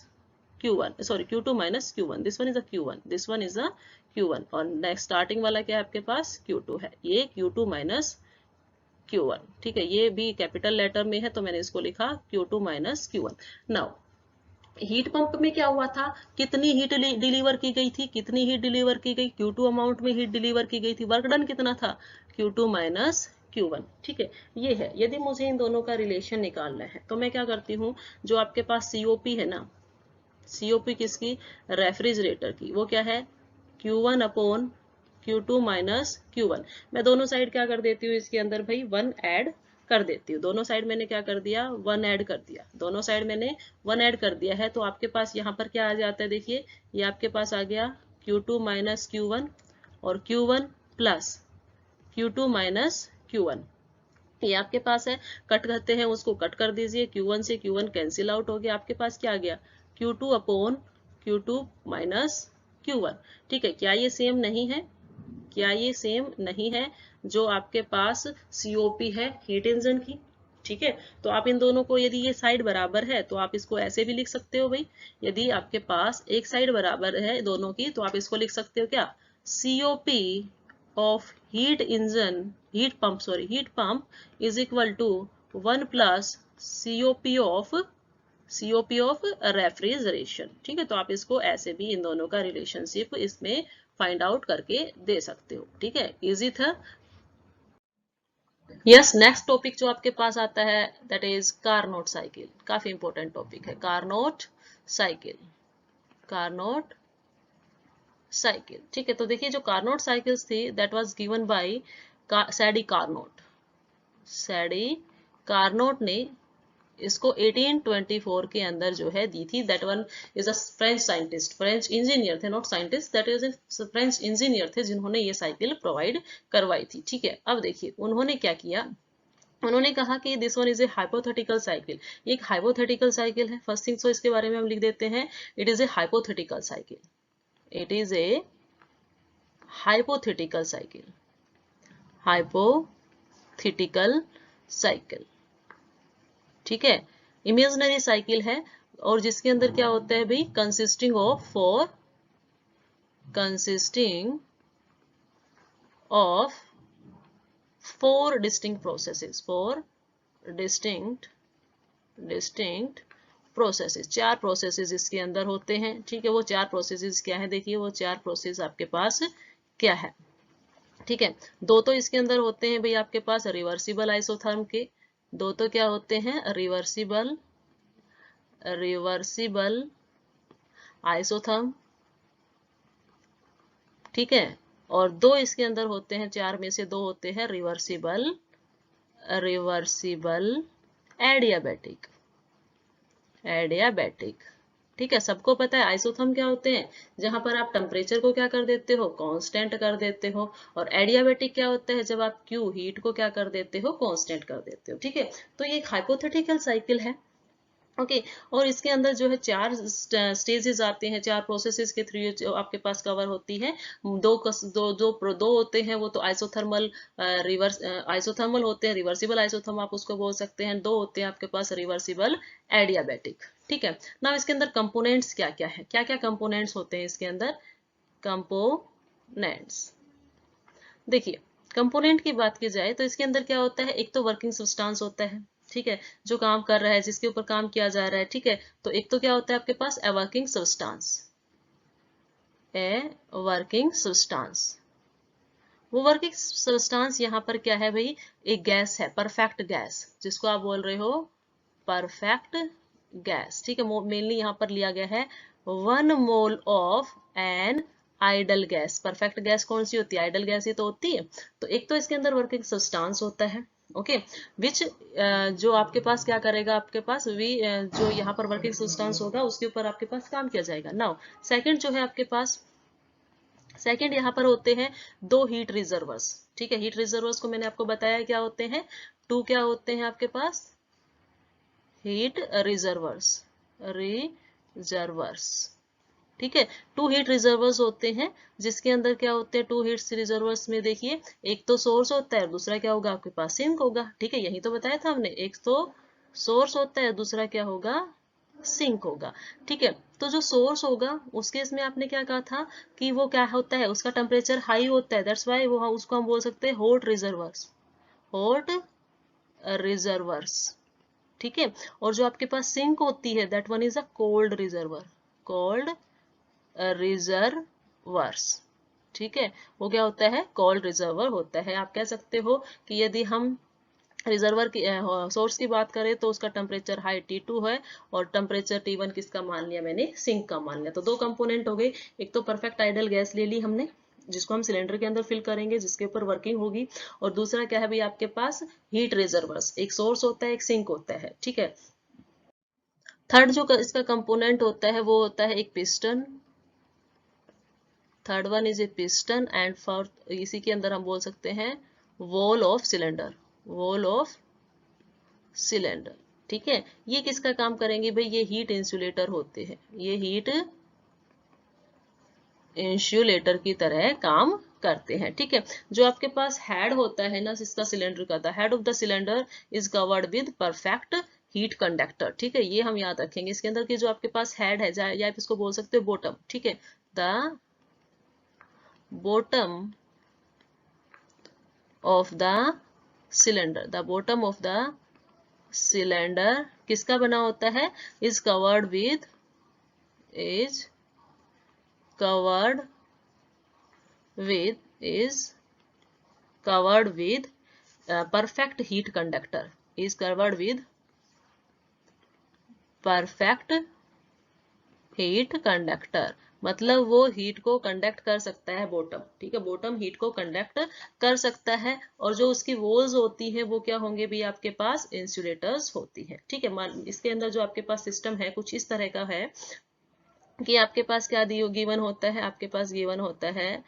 Q1, this one is a Q1, this one is a Q1, और नेक्स्ट स्टार्टिंग वाला क्या है आपके पास, Q2 है, ये Q2 माइनस Q1, ठीक है, ये भी कैपिटल लेटर में है तो मैंने इसको लिखा Q2 minus Q1। Now heat pump में क्या हुआ था, कितनी हीट डिलीवर की गई थी, कितनी हीट डिलीवर की गई, Q2 अमाउंट में हीट डिलीवर की गई थी, वर्क डन कितना था, Q2 माइनस Q1, ठीक है, ये है। यदि मुझे इन दोनों का रिलेशन निकालना है तो मैं क्या करती हूँ, जो आपके पास COP है ना, COP किसकी, रेफ्रिजरेटर की, वो क्या है Q1 upon Q2 minus Q1। मैं दोनों साइड क्या कर देती हूँ, इसके अंदर भाई 1 ऐड कर देती हूँ। दोनों साइड मैंने क्या कर दिया, 1 ऐड कर दिया, दोनों साइड मैंने 1 ऐड कर दिया है। तो आपके पास यहाँ पर क्या आ जाता है, देखिए ये आपके पास आ गया Q2 माइनस Q1 और Q1 plus Q2 minus Q1, ये आपके पास है। कट करते हैं, उसको कट कर दीजिए, Q1 से Q1 कैंसिल आउट हो गया, आपके पास क्या आ गया, Q2 upon Q2 minus Q1, ठीक है। क्या ये सेम नहीं है, क्या ये सेम नहीं है जो आपके पास COP है हीट इंजन की, ठीक है। तो आप इन दोनों को, यदि ये साइड बराबर है तो आप इसको ऐसे भी लिख सकते हो भाई, यदि आपके पास एक साइड बराबर है दोनों की तो आप इसको लिख सकते हो क्या, COP of heat engine, heat pump is equal to 1 plus COP of refrigeration, ठीक है। तो आप इसको ऐसे भी इन दोनों का रिलेशनशिप इसमें फाइंड आउट करके दे सकते हो, ठीक है, इजी था। यस, नेक्स्ट टॉपिक जो आपके पास आता है दैट इज कार्नोट साइकिल, काफी इंपॉर्टेंट टॉपिक है कार्नोट साइकिल, कार्नोट साइकिल, ठीक है। तो देखिए जो कार्नोट साइकिल्स थी that was given by Sadi Carnot, Sadi Carnot ने इसको 1824 के अंदर जो है दी थी। That one is a French scientist, French engineer थे, not scientist, that is French engineer थे जिन्होंने ये साइकिल प्रोवाइड करवाई थी, ठीक है। अब देखिए उन्होंने क्या किया, उन्होंने कहा कि this one is a hypothetical cycle, ये एक हाइपोथेटिकल साइकिल है। फर्स्ट थिंग तो इसके बारे में हम लिख देते हैं, it is a hypothetical cycle, it is a hypothetical cycle, hypothetical cycle, ठीक है, इमेजिनरी साइकिल है। और जिसके अंदर क्या होता है भाई, consisting of four distinct processes, four distinct processes, चार प्रोसेसेस इसके अंदर होते हैं, ठीक है। वो चार प्रोसेसेस क्या है, देखिए वो चार प्रोसेस आपके पास क्या है, ठीक है। दो तो इसके अंदर होते हैं भाई आपके पास रिवर्सिबल आइसोथर्म के, दो तो क्या होते हैं, रिवर्सिबल आइसोथर्म, ठीक है। और दो इसके अंदर होते हैं, चार में से दो होते हैं रिवर्सिबल एडियाबैटिक, ठीक है। सबको पता है आइसोथर्म क्या होते हैं, जहां पर आप टेम्परेचर को क्या कर देते हो, कांस्टेंट कर देते हो। और एडियाबैटिक क्या होता है, जब आप Q हीट को क्या कर देते हो, कांस्टेंट कर देते हो, ठीक है। तो ये एक हाइपोथेटिकल साइकिल है, ओके। और इसके अंदर जो है चार स्टेजेस आते हैं, चार प्रोसेसेस के थ्रू जो आपके पास कवर होती है। दो होते हैं वो तो आइसोथर्मल आइसोथर्मल होते हैं, रिवर्सिबल आइसोथर्म आप उसको बोल सकते हैं। दो होते हैं आपके पास रिवर्सिबल एडियाबैटिक, ठीक है ना। इसके अंदर कंपोनेंट्स क्या क्या है, क्या क्या कंपोनेंट्स होते हैं इसके अंदर, कंपोनेंट्स, देखिए कंपोनेंट की बात की जाए तो इसके अंदर क्या होता है, एक तो वर्किंग सब्सटेंस होता है, ठीक है, जो काम कर रहा है, जिसके ऊपर काम किया जा रहा है, ठीक है। तो एक तो क्या होता है आपके पास ए वर्किंग सब्सटेंस, वो वर्किंग सब्सटेंस यहाँ पर क्या है भाई, एक गैस है, परफेक्ट गैस, जिसको आप बोल रहे हो परफेक्ट गैस, ठीक है। मेनली यहाँ पर लिया गया है 1 mole of an ideal gas. Perfect gas कौन सी होती है, आइडल गैस ही तो होती है। तो एक तो इसके अंदर वर्किंग सब्सटेंस होता है, ओके, विच जो आपके पास क्या करेगा, आपके पास जो यहाँ पर वर्किंग सब्सटेंस होगा उसके ऊपर आपके पास काम किया जाएगा। नाउ सेकंड जो है आपके पास, सेकंड यहाँ पर होते हैं दो हीट रिजर्वर्स, ठीक है। हीट रिजर्वर्स को मैंने आपको बताया क्या होते हैं, टू क्या होते हैं आपके पास, हीट रिजर्वर्स, ठीक है। टू हीट रिजर्वर्स होते हैं, जिसके अंदर क्या होते हैं, टू हीट रिजर्वर्स में देखिए एक तो सोर्स होता है, दूसरा क्या होगा आपके पास, सिंक होगा, ठीक है। यही तो बताया था हमने, एक तो सोर्स होता है, दूसरा क्या होगा, सिंक होगा, ठीक है। तो जो सोर्स होगा उसके इसमें आपने क्या कहा था कि वो क्या होता है, उसका टेम्परेचर हाई होता है, दैट्स वाई वो उसको हम बोल सकते हैं हॉट रिजर्वर्स, हॉट रिजर्वर्स, ठीक है। और जो आपके पास सिंक होती है that one is a cold reservoir, cold reservoirs, ठीक है। वो क्या होता है, कोल्ड रिजर्वर होता है। आप कह सकते हो कि यदि हम रिजर्वर की सोर्स की बात करें तो उसका टेम्परेचर हाई T2 है और टेम्परेचर T1 किसका मान लिया मैंने, सिंक का मान लिया। तो दो कंपोनेंट हो गए, एक तो परफेक्ट आइडल गैस ले ली हमने जिसको हम सिलेंडर के अंदर फिल करेंगे, जिसके ऊपर वर्किंग होगी, और दूसरा क्या है भाई आपके पास हीट रिजर्वर्स, एक सोर्स होता है एक सिंक होता है, ठीक है। थर्ड जो इसका कंपोनेंट होता है वो होता है एक piston, third one is a piston, and fourth इसी के अंदर हम बोल सकते हैं wall of cylinder, wall of cylinder, ठीक है। ये किसका काम करेंगे भाई, ये हीट इंसुलेटर होते हैं, ये हीट इंसुलेटर की तरह काम करते हैं, ठीक है। जो आपके पास हेड होता है ना इसका सिलेंडर का, the head of the cylinder is covered with perfect heat conductor, ठीक है। ये हम याद रखेंगे, इसके अंदर की जो आपके पास हेड है या आप इसको बोल सकते हो बॉटम, ठीक है। The bottom of the cylinder, the bottom of the cylinder किसका बना होता है, is covered with, is covered with perfect heat conductor, is covered with perfect heat conductor, मतलब वो हीट को कंडक्ट कर सकता है बॉटम, ठीक है। बॉटम हीट को कंडक्ट कर सकता है, और जो उसकी वॉल्स होती है वो क्या होंगे भी आपके पास इंसुलेटर्स होती है, ठीक है। इसके अंदर जो आपके पास सिस्टम है कुछ इस तरह का है कि आपके पास क्या गिवन होता है, आपके पास गिवन होता है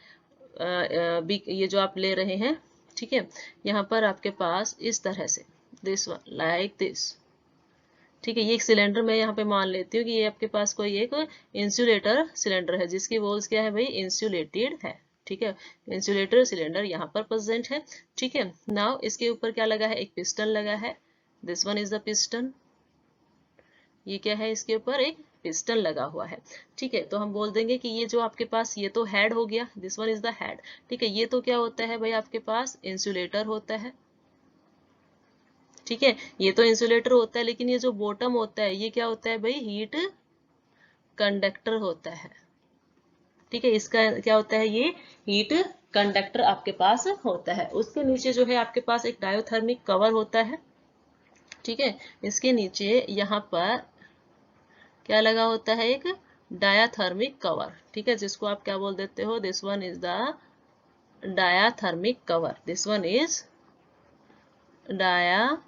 ये जो आप ले रहे हैं, ठीक है। यहाँ पर आपके पास इस तरह से दिस वन लाइक दिस, ठीक है। ये एक सिलेंडर मैं यहाँ पे मान लेती हूँ कि ये आपके पास कोई एक इंसुलेटर सिलेंडर है जिसकी वॉल्स क्या है भाई, इंसुलेटेड है, ठीक है। इंसुलेटर सिलेंडर यहाँ पर प्रेजेंट है, ठीक है। नाउ इसके ऊपर क्या लगा है, एक पिस्टन लगा है, this one is the piston, ये क्या है, इसके ऊपर एक पिस्टन लगा हुआ है, ठीक है। तो हम बोल देंगे कि ये जो आपके पास ये तो हेड हो गया, this one is the head, ठीक है। ये तो क्या होता है भाई आपके पास इंसुलेटर होता है, ठीक है। ये तो इंसुलेटर होता है, लेकिन ये जो बॉटम होता है ये क्या होता है भाई, हीट कंडक्टर होता है, ठीक है। इसका क्या होता है, ये हीट कंडक्टर आपके पास होता है। उसके नीचे जो है आपके पास एक डायोथर्मिक कवर होता है, ठीक है। इसके नीचे यहाँ पर क्या लगा होता है, एक डायाथर्मिक कवर, ठीक है, जिसको आप क्या बोल देते हो, this one is the diathermic cover, this one is diathermic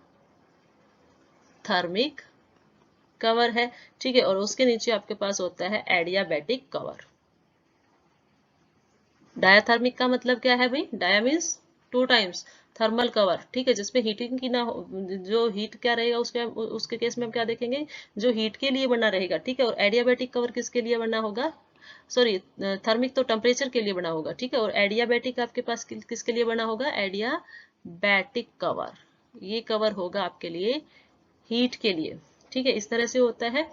cover है, ठीक है। और उसके नीचे आपके पास होता है एडियाबैटिक कवर। डायाथर्मिक का मतलब क्या है भाई, dia means 2 times, thermal cover, ठीक है, जिसमें हीटिंग की ना हो, जो हीट क्या रहेगा उसके केस में हम क्या देखेंगे, जो हीट के लिए बना रहेगा, ठीक है। और एडियाबैटिक कवर किसके लिए बना होगा, सॉरी थर्मिक तो टेम्परेचर के लिए बना होगा, ठीक है। और एडियाबैटिक आपके पास किसके लिए बना होगा, एडियाबैटिक कवर, ये कवर होगा आपके लिए हीट के लिए, ठीक है। इस तरह से होता है।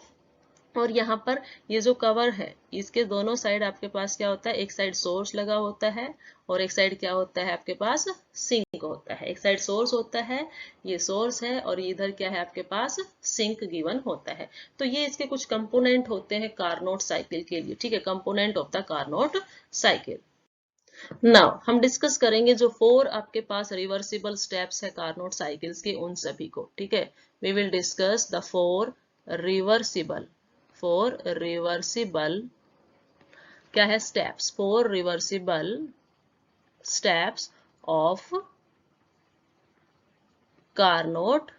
और यहाँ पर ये जो कवर है इसके दोनों साइड आपके पास क्या होता है, एक साइड सोर्स लगा होता है और एक साइड क्या होता है आपके पास सिंक होता है। एक साइड सोर्स होता है, ये सोर्स है, और इधर क्या है आपके पास सिंक गिवन होता है। तो ये इसके कुछ कंपोनेंट होते हैं कार्नोट साइकिल के लिए, ठीक है, component of the Carnot cycle. Now हम डिस्कस करेंगे जो 4 आपके पास रिवर्सिबल स्टेप्स है कार्नोट साइकिल्स के, उन सभी को, ठीक है। We will discuss the 4 reversible क्या है steps, 4 reversible steps of Carnot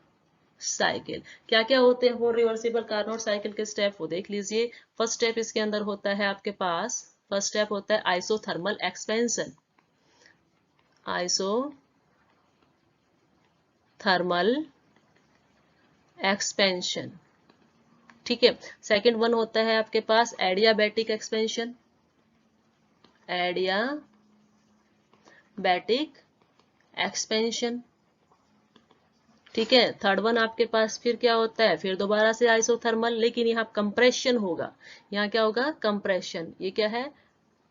cycle. क्या क्या होते हैं वो रिवर्सिबल कार्नोट साइकिल के स्टेप, वो देख लीजिए। फर्स्ट स्टेप इसके अंदर होता है आपके पास, फर्स्ट स्टेप होता है आइसोथर्मल एक्सपेंशन, आइसोथर्मल एक्सपेंशन, ठीक है। सेकंड वन होता है आपके पास एडियाबैटिक एक्सपेंशन, एडियाबैटिक एक्सपेंशन, ठीक है। थर्ड वन आपके पास फिर क्या होता है, फिर दोबारा से आइसोथर्मल, लेकिन यहाँ कंप्रेशन होगा, यहाँ क्या होगा कंप्रेशन, ये क्या है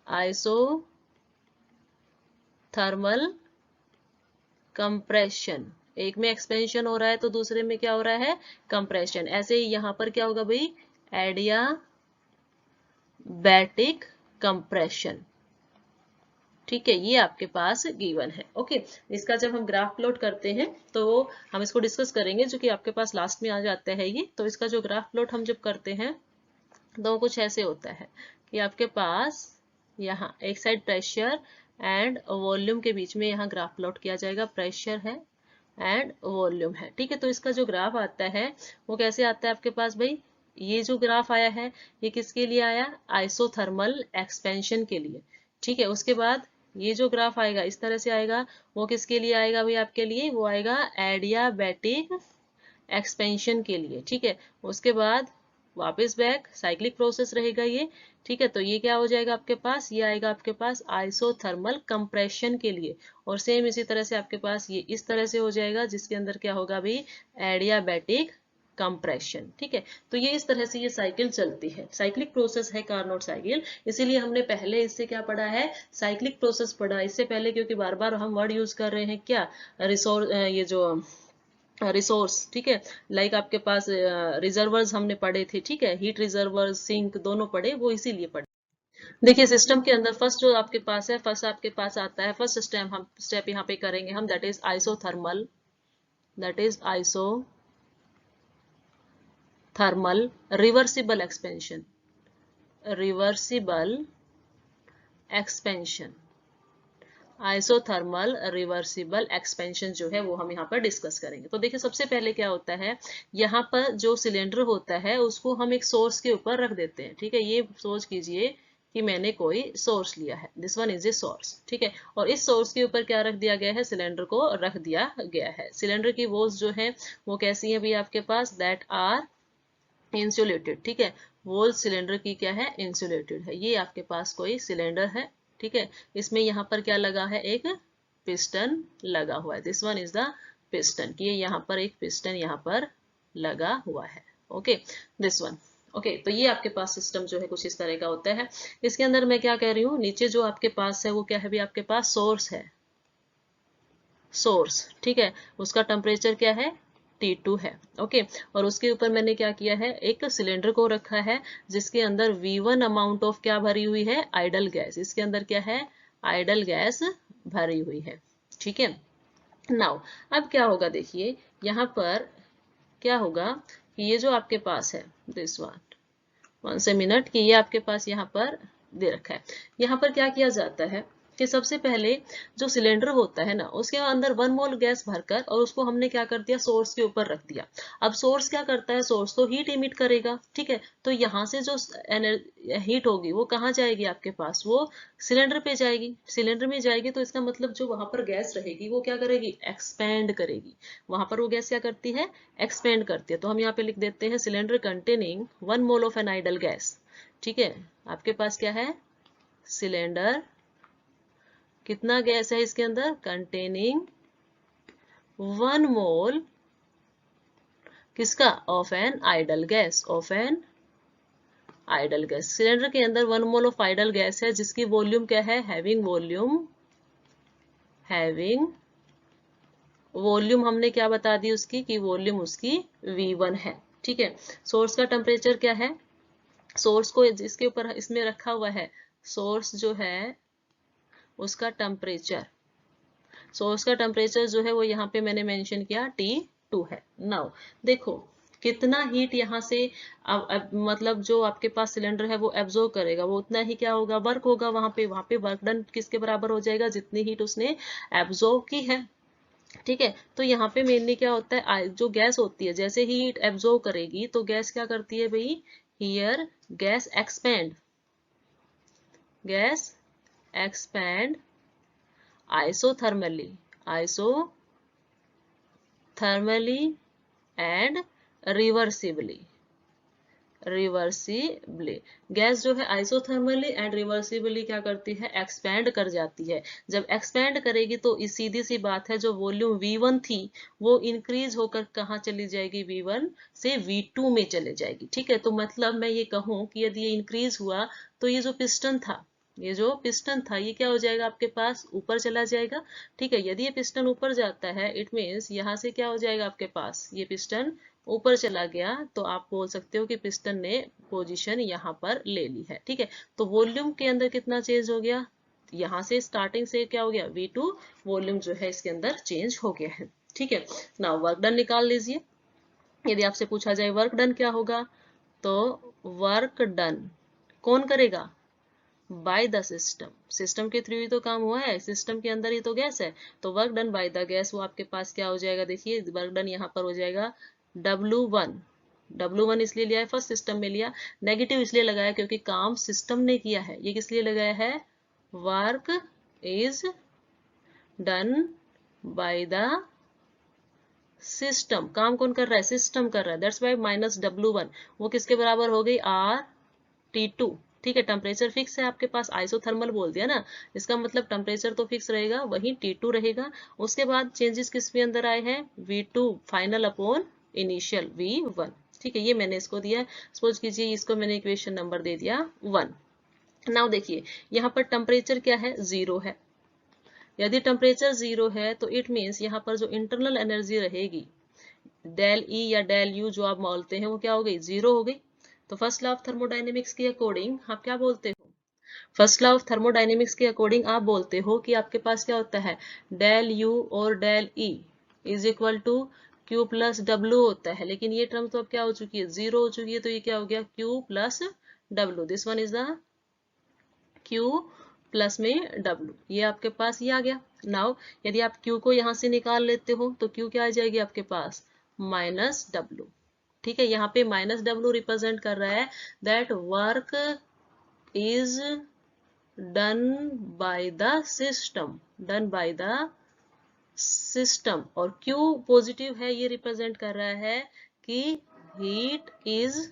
आइसोथर्मल कंप्रेशन, एक में एक्सपेंशन हो रहा है तो दूसरे में क्या हो रहा है, कंप्रेशन। ऐसे ही यहाँ पर क्या होगा भाई, एडियाबैटिक कंप्रेशन। ठीक है, ये आपके पास गिवन है। ओके, इसका जब हम ग्राफ प्लॉट करते हैं तो हम इसको डिस्कस करेंगे, जो कि आपके पास लास्ट में आ जाता है ये। तो इसका जो ग्राफ प्लॉट हम जब करते हैं तो कुछ ऐसे होता है कि आपके पास यहाँ एक साइड प्रेशर एंड वॉल्यूम के बीच में यहाँ ग्राफ प्लॉट किया जाएगा, प्रेशर है एंड वॉल्यूम है। ठीक है, तो इसका जो ग्राफ आता है वो कैसे आता है आपके पास भाई, ये जो ग्राफ आया है ये किसके लिए आया, आइसोथर्मल एक्सपेंशन के लिए। ठीक है, उसके बाद ये जो ग्राफ आएगा इस तरह से आएगा, वो किसके लिए आएगा भाई आपके लिए, वो आएगा एडियाबैटिक एक्सपेंशन के लिए। ठीक है, उसके बाद वापस बैक साइक्लिक प्रोसेस रहेगा ये। ठीक है, तो ये क्या हो जाएगा आपके पास, ये आएगा आपके पास आइसोथर्मल कंप्रेशन के लिए। और सेम इसी तरह से आपके पास ये इस तरह से हो जाएगा, जिसके अंदर क्या होगा भाई, एडियाबैटिक कंप्रेशन। ठीक है, तो ये इस तरह से ये साइकिल चलती है, साइक्लिक प्रोसेस है कार्नोट साइकिल। इसीलिए हमने पहले इससे क्या पढ़ा है, साइक्लिक प्रोसेस पढ़ा इससे पहले, क्योंकि बार बार हम वर्ड यूज कर रहे हैं क्या, रिसोर्स, ये जो रिसोर्स। ठीक है, लाइक आपके पास रिजर्वर्स हमने पढ़े थे। ठीक है, हीट रिजर्वर्स, सिंक दोनों पढ़े, वो इसीलिए पढ़े। देखिए सिस्टम के अंदर फर्स्ट जो आपके पास है, फर्स्ट आपके पास आता है, फर्स्ट स्टेप यहाँ पे करेंगे हम, that is isothermal, that is isothermal reversible expansion, reversible expansion, isothermal reversible expansion जो है वो हम यहाँ पर डिस्कस करेंगे। तो देखिए सबसे पहले क्या होता है, यहाँ पर जो सिलेंडर होता है उसको हम एक सोर्स के ऊपर रख देते हैं। ठीक है, ये सोच कीजिए कि मैंने कोई सोर्स लिया है, this one is a source. ठीक है, और इस सोर्स के ऊपर क्या रख दिया गया है, सिलेंडर को रख दिया गया है। सिलेंडर की वॉल्स जो है वो कैसी है भी आपके पास, दैट आर इंसुलेटेड। ठीक है, वॉल सिलेंडर की क्या है, इंसुलेटेड है। ये आपके पास कोई सिलेंडर है। ठीक है, इसमें यहाँ पर क्या लगा है, एक पिस्टन लगा हुआ है, this one is the piston, कि यहाँ पर एक पिस्टन यहाँ पर लगा हुआ है। Okay, this one. ओके, तो ये आपके पास सिस्टम जो है कुछ इस तरह का होता है। इसके अंदर मैं क्या कह रही हूँ, नीचे जो आपके पास है वो क्या है भी आपके पास, सोर्स है, सोर्स। ठीक है, उसका टेम्परेचर क्या है, T2 है। ओके, और उसके ऊपर मैंने क्या किया है, एक सिलेंडर को रखा है जिसके अंदर V1 अमाउंट ऑफ क्या भरी हुई है, आइडल गैस। इसके अंदर क्या है, आइडल गैस भरी हुई है। ठीक है, नाउ अब क्या होगा, देखिए यहाँ पर क्या होगा कि ये जो आपके पास है, दिस वन से मिनट, कि ये आपके पास यहाँ पर दे रखा है। यहाँ पर क्या किया जाता है कि सबसे पहले जो सिलेंडर होता है ना, उसके अंदर 1 मोल गैस भरकर और उसको हमने क्या कर दिया, सोर्स के ऊपर रख दिया। अब सोर्स क्या करता है, सोर्स तो हीट इमिट करेगा। ठीक है, तो यहाँ से जो हीट होगी वो कहाँ जाएगी आपके पास, वो सिलेंडर पे जाएगी। सिलेंडर में जाएगी तो इसका मतलब जो वहां पर गैस रहेगी वो क्या करेगी, एक्सपेंड करेगी। वहां पर वो गैस क्या करती है, एक्सपेंड करती है। तो हम यहाँ पे लिख देते हैं cylinder containing 1 mole of an ideal gas. ठीक है, आपके पास क्या है, सिलेंडर, कितना गैस है इसके अंदर, कंटेनिंग 1 मोल किसका, of an ideal gas, of an ideal gas. Cylinder के अंदर 1 मोल ऑफ आइडल गैस है जिसकी वॉल्यूम क्या है, हैविंग वॉल्यूम हमने क्या बता दी उसकी, कि वॉल्यूम उसकी V1 है। ठीक है, सोर्स का टेम्परेचर क्या है, सोर्स को जिसके ऊपर इसमें रखा हुआ है, सोर्स जो है उसका टेम्परेचर, सोर्स का टेम्परेचर जो है वो यहाँ पे मैंने मेंशन किया T2 है। नाउ देखो कितना हीट यहाँ से अब मतलब जो आपके पास सिलेंडर है वो एब्जॉर्ब करेगा, वो उतना ही क्या होगा, वर्क होगा। वहां पे वर्क डन किसके बराबर हो जाएगा, जितनी हीट उसने एब्जॉर्ब की है। ठीक है, तो यहाँ पे मेनली क्या होता है, जो गैस होती है जैसे ही हीट एब्जॉर्ब करेगी तो गैस क्या करती है भाई, here gas expand, gas expand isothermally and reversibly। Gas जो है आइसोथर्मली एंड रिवर्सिबली क्या करती है, एक्सपैंड कर जाती है। जब एक्सपैंड करेगी तो इस सीधी सी बात है, जो वॉल्यूम V1 थी वो इंक्रीज होकर कहाँ चली जाएगी, V1 से V2 में चले जाएगी। ठीक है, तो मतलब मैं ये कहूँ कि यदि ये इंक्रीज हुआ तो ये जो पिस्टन था ये जो पिस्टन था ये क्या हो जाएगा आपके पास, ऊपर चला जाएगा। ठीक है, यदि ये पिस्टन ऊपर जाता है इट मीन्स यहाँ से क्या हो जाएगा आपके पास, ये पिस्टन ऊपर चला गया, तो आप बोल सकते हो कि पिस्टन ने पोजीशन यहाँ पर ले ली है। ठीक है, तो वॉल्यूम के अंदर कितना चेंज हो गया, यहाँ से स्टार्टिंग से क्या हो गया V2, वॉल्यूम जो है इसके अंदर चेंज हो गया है। ठीक है, नाउ वर्क डन निकाल लीजिए। यदि आपसे पूछा जाए वर्क डन क्या होगा, तो वर्क डन कौन करेगा, बाय द सिस्टम, सिस्टम के थ्रू ही तो काम हुआ है, सिस्टम के अंदर ही तो गैस है, तो work done by the gas वो आपके पास क्या हो जाएगा, देखिए वर्क डन यहाँ पर हो जाएगा W1। W1 इसलिए लिया है, फर्स्ट सिस्टम में लिया, नेगेटिव इसलिए लगाया क्योंकि काम सिस्टम ने किया है। ये किस लिए लगाया है, work is done by the system, काम कौन कर रहा है, सिस्टम कर रहा है, दैट्स वाई माइनस W1 वो किसके बराबर हो गई, RT2। ठीक है, टेम्परेचर फिक्स है आपके पास, आइसोथर्मल बोल दिया ना, इसका मतलब टेम्परेचर तो फिक्स रहेगा, वही T2 रहेगा। उसके बाद चेंजेस किस में अंदर आए हैं, V2 final upon initial V1। ठीक है, ये मैंने इसको दिया, सपोज कीजिए इसको मैंने इक्वेशन नंबर दे दिया 1। नाउ देखिए यहाँ पर टेम्परेचर क्या है, 0 है। यदि टेम्परेचर 0 है तो इट मीन्स यहाँ पर जो इंटरनल एनर्जी रहेगी डेल ई या डेल यू जो आप बोलते हैं वो क्या हो गई, 0 हो गई। तो फर्स्ट लॉ ऑफ थर्मोडायनेमिक्स के अकॉर्डिंग आप क्या बोलते हो, फर्स्ट लॉ ऑफ थर्मोडायनेमिक्स के अकॉर्डिंग आप बोलते हो कि आपके पास क्या होता है, डेल यू और del E is equal to Q plus W होता है। लेकिन ये टर्म तो अब क्या हो चुकी है, 0 हो चुकी है, तो ये क्या हो गया, Q plus W, this one is the Q plus में W, ये आपके पास ये आ गया। नाउ यदि आप Q को यहां से निकाल लेते हो तो Q क्या आ जाएगी आपके पास, माइनस W। ठीक है, यहाँ पे माइनस W रिप्रेजेंट कर रहा है that work is done by the system, done by the system. और Q पॉजिटिव है, ये रिप्रेजेंट कर रहा है कि heat is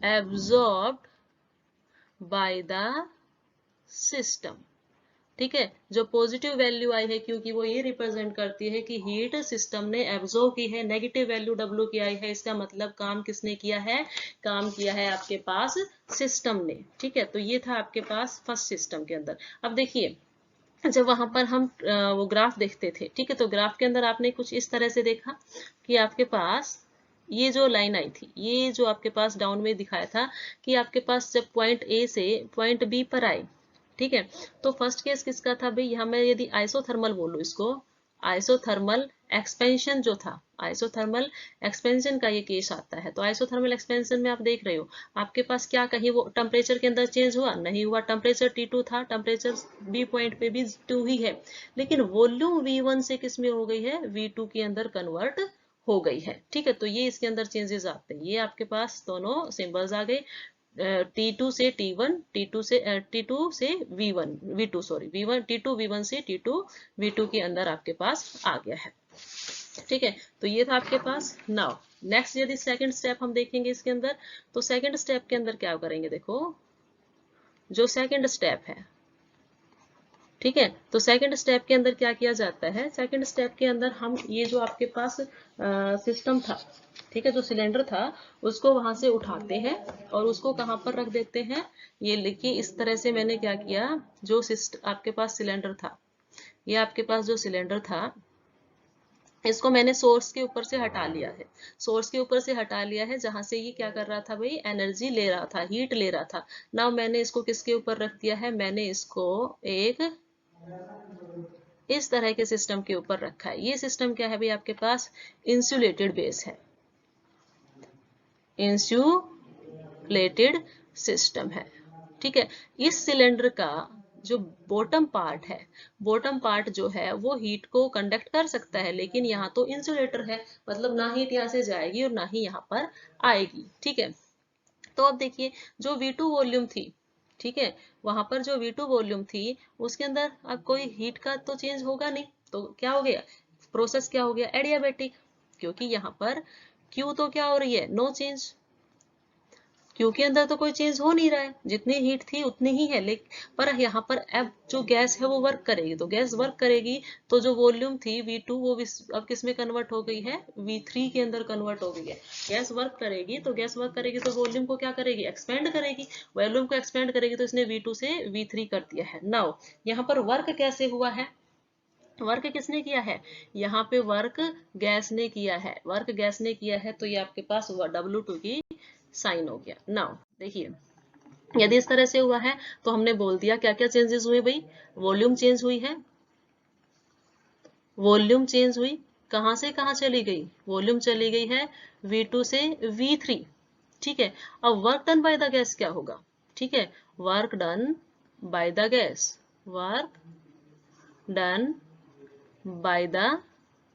absorbed by the system. ठीक है, जो पॉजिटिव वैल्यू आई है क्योंकि वो ये रिप्रेजेंट करती है कि हीट सिस्टम ने एब्जॉर्ब की है, नेगेटिव वैल्यू W की आई है, इसका मतलब काम किसने किया है, काम किया है आपके पास सिस्टम ने। ठीक है, तो ये था आपके पास फर्स्ट सिस्टम के अंदर। अब देखिए जब वहां पर हम वो ग्राफ देखते थे, ठीक है, तो ग्राफ के अंदर आपने कुछ इस तरह से देखा कि आपके पास ये जो लाइन आई थी, ये जो आपके पास डाउन में दिखाया था कि आपके पास जब पॉइंट ए से पॉइंट बी पर आए, ठीक है, तो फर्स्ट केस किसका था भाई, यहाँ मैं यदि आइसोथर्मल बोलूं इसको, आइसोथर्मल एक्सपेंशन जो था, आइसोथर्मल एक्सपेंशन का ये केस आता है। तो आइसोथर्मल एक्सपेंशन में आप देख रहे हो आपके पास क्या कहीं वो टेम्परेचर के अंदर चेंज हुआ, नहीं हुआ, टेम्परेचर T2 था, टेम्परेचर बी पॉइंट पे भी 2 ही है, लेकिन वॉल्यूम V1 से किस में हो गई है, V2 के अंदर कन्वर्ट हो गई है। ठीक है, तो ये इसके अंदर चेंजेस आते हैं, ये आपके पास दोनों सिंबल्स आ गए, T2 से T1, T2 से V1, V2 sorry V1, T2 V1 से T2 V2 के अंदर आपके पास आ गया है। ठीक है, तो ये था आपके पास। नाउ नेक्स्ट यदि सेकंड स्टेप हम देखेंगे इसके अंदर, तो सेकंड स्टेप के अंदर क्या करेंगे, देखो जो सेकंड स्टेप है, ठीक है, तो सेकंड स्टेप के अंदर क्या किया जाता है, सेकंड स्टेप के अंदर हम ये जो आपके पास सिस्टम था, ठीक है, जो सिलेंडर था उसको वहां से उठाते हैं और उसको कहां पर रख देते हैं, ये लिखिए इस तरह से मैंने क्या किया, जो आपके पास सिलेंडर था, ये आपके पास जो सिलेंडर था इसको मैंने सोर्स के ऊपर से हटा लिया है, सोर्स के ऊपर से हटा लिया है जहां से ये क्या कर रहा था भाई, एनर्जी ले रहा था, हीट ले रहा था। नाउ मैंने इसको किसके ऊपर रख दिया है, मैंने इसको एक इस तरह के सिस्टम के ऊपर रखा है। ये सिस्टम क्या है भाई, आपके पास इंसुलेटेड बेस है, इंसुलेटेड सिस्टम है। ठीक है, इस सिलेंडर का जो बॉटम पार्ट है, बॉटम पार्ट जो है वो हीट को कंडक्ट कर सकता है, लेकिन यहाँ तो इंसुलेटर है, मतलब ना हीट यहाँ से जाएगी और ना ही यहाँ पर आएगी। ठीक है, तो अब देखिए जो V2 वॉल्यूम थी, ठीक है, वहां पर जो V2 वॉल्यूम थी उसके अंदर अब कोई हीट का तो चेंज होगा नहीं, तो क्या हो गया, प्रोसेस क्या हो गया, एडियाबैटिक, क्योंकि यहाँ पर Q तो क्या हो रही है, नो चेंज, क्यू के अंदर तो कोई चेंज हो नहीं रहा है, जितनी हीट थी उतनी ही है, लेकिन पर यहाँ पर अब जो गैस है वो वर्क करेगी, तो गैस वर्क करेगी तो जो वॉल्यूम थी V2 वो अब किस में कन्वर्ट हो गई है, V3 के अंदर कन्वर्ट हो गई है। गैस वर्क करेगी तो तो वॉल्यूम को क्या करेगी, एक्सपेंड करेगी, वॉल्यूम को एक्सपेंड करेगी तो इसने V2 से V3 कर दिया है। नाउ यहाँ पर वर्क कैसे हुआ है, वर्क किसने किया है, यहाँ पे वर्क गैस ने किया है, वर्क गैस ने किया है, तो ये आपके पास W2 की साइन हो गया। नाउ देखिए, यदि इस तरह से हुआ है तो हमने बोल दिया क्या क्या चेंजेस हुए भाई, वॉल्यूम चेंज हुई है, वॉल्यूम चेंज हुई, कहां से कहां चली गई, वॉल्यूम चली गई है V2 से V3, ठीक है। अब work done by the gas क्या होगा, ठीक है, work done by the gas, work done by the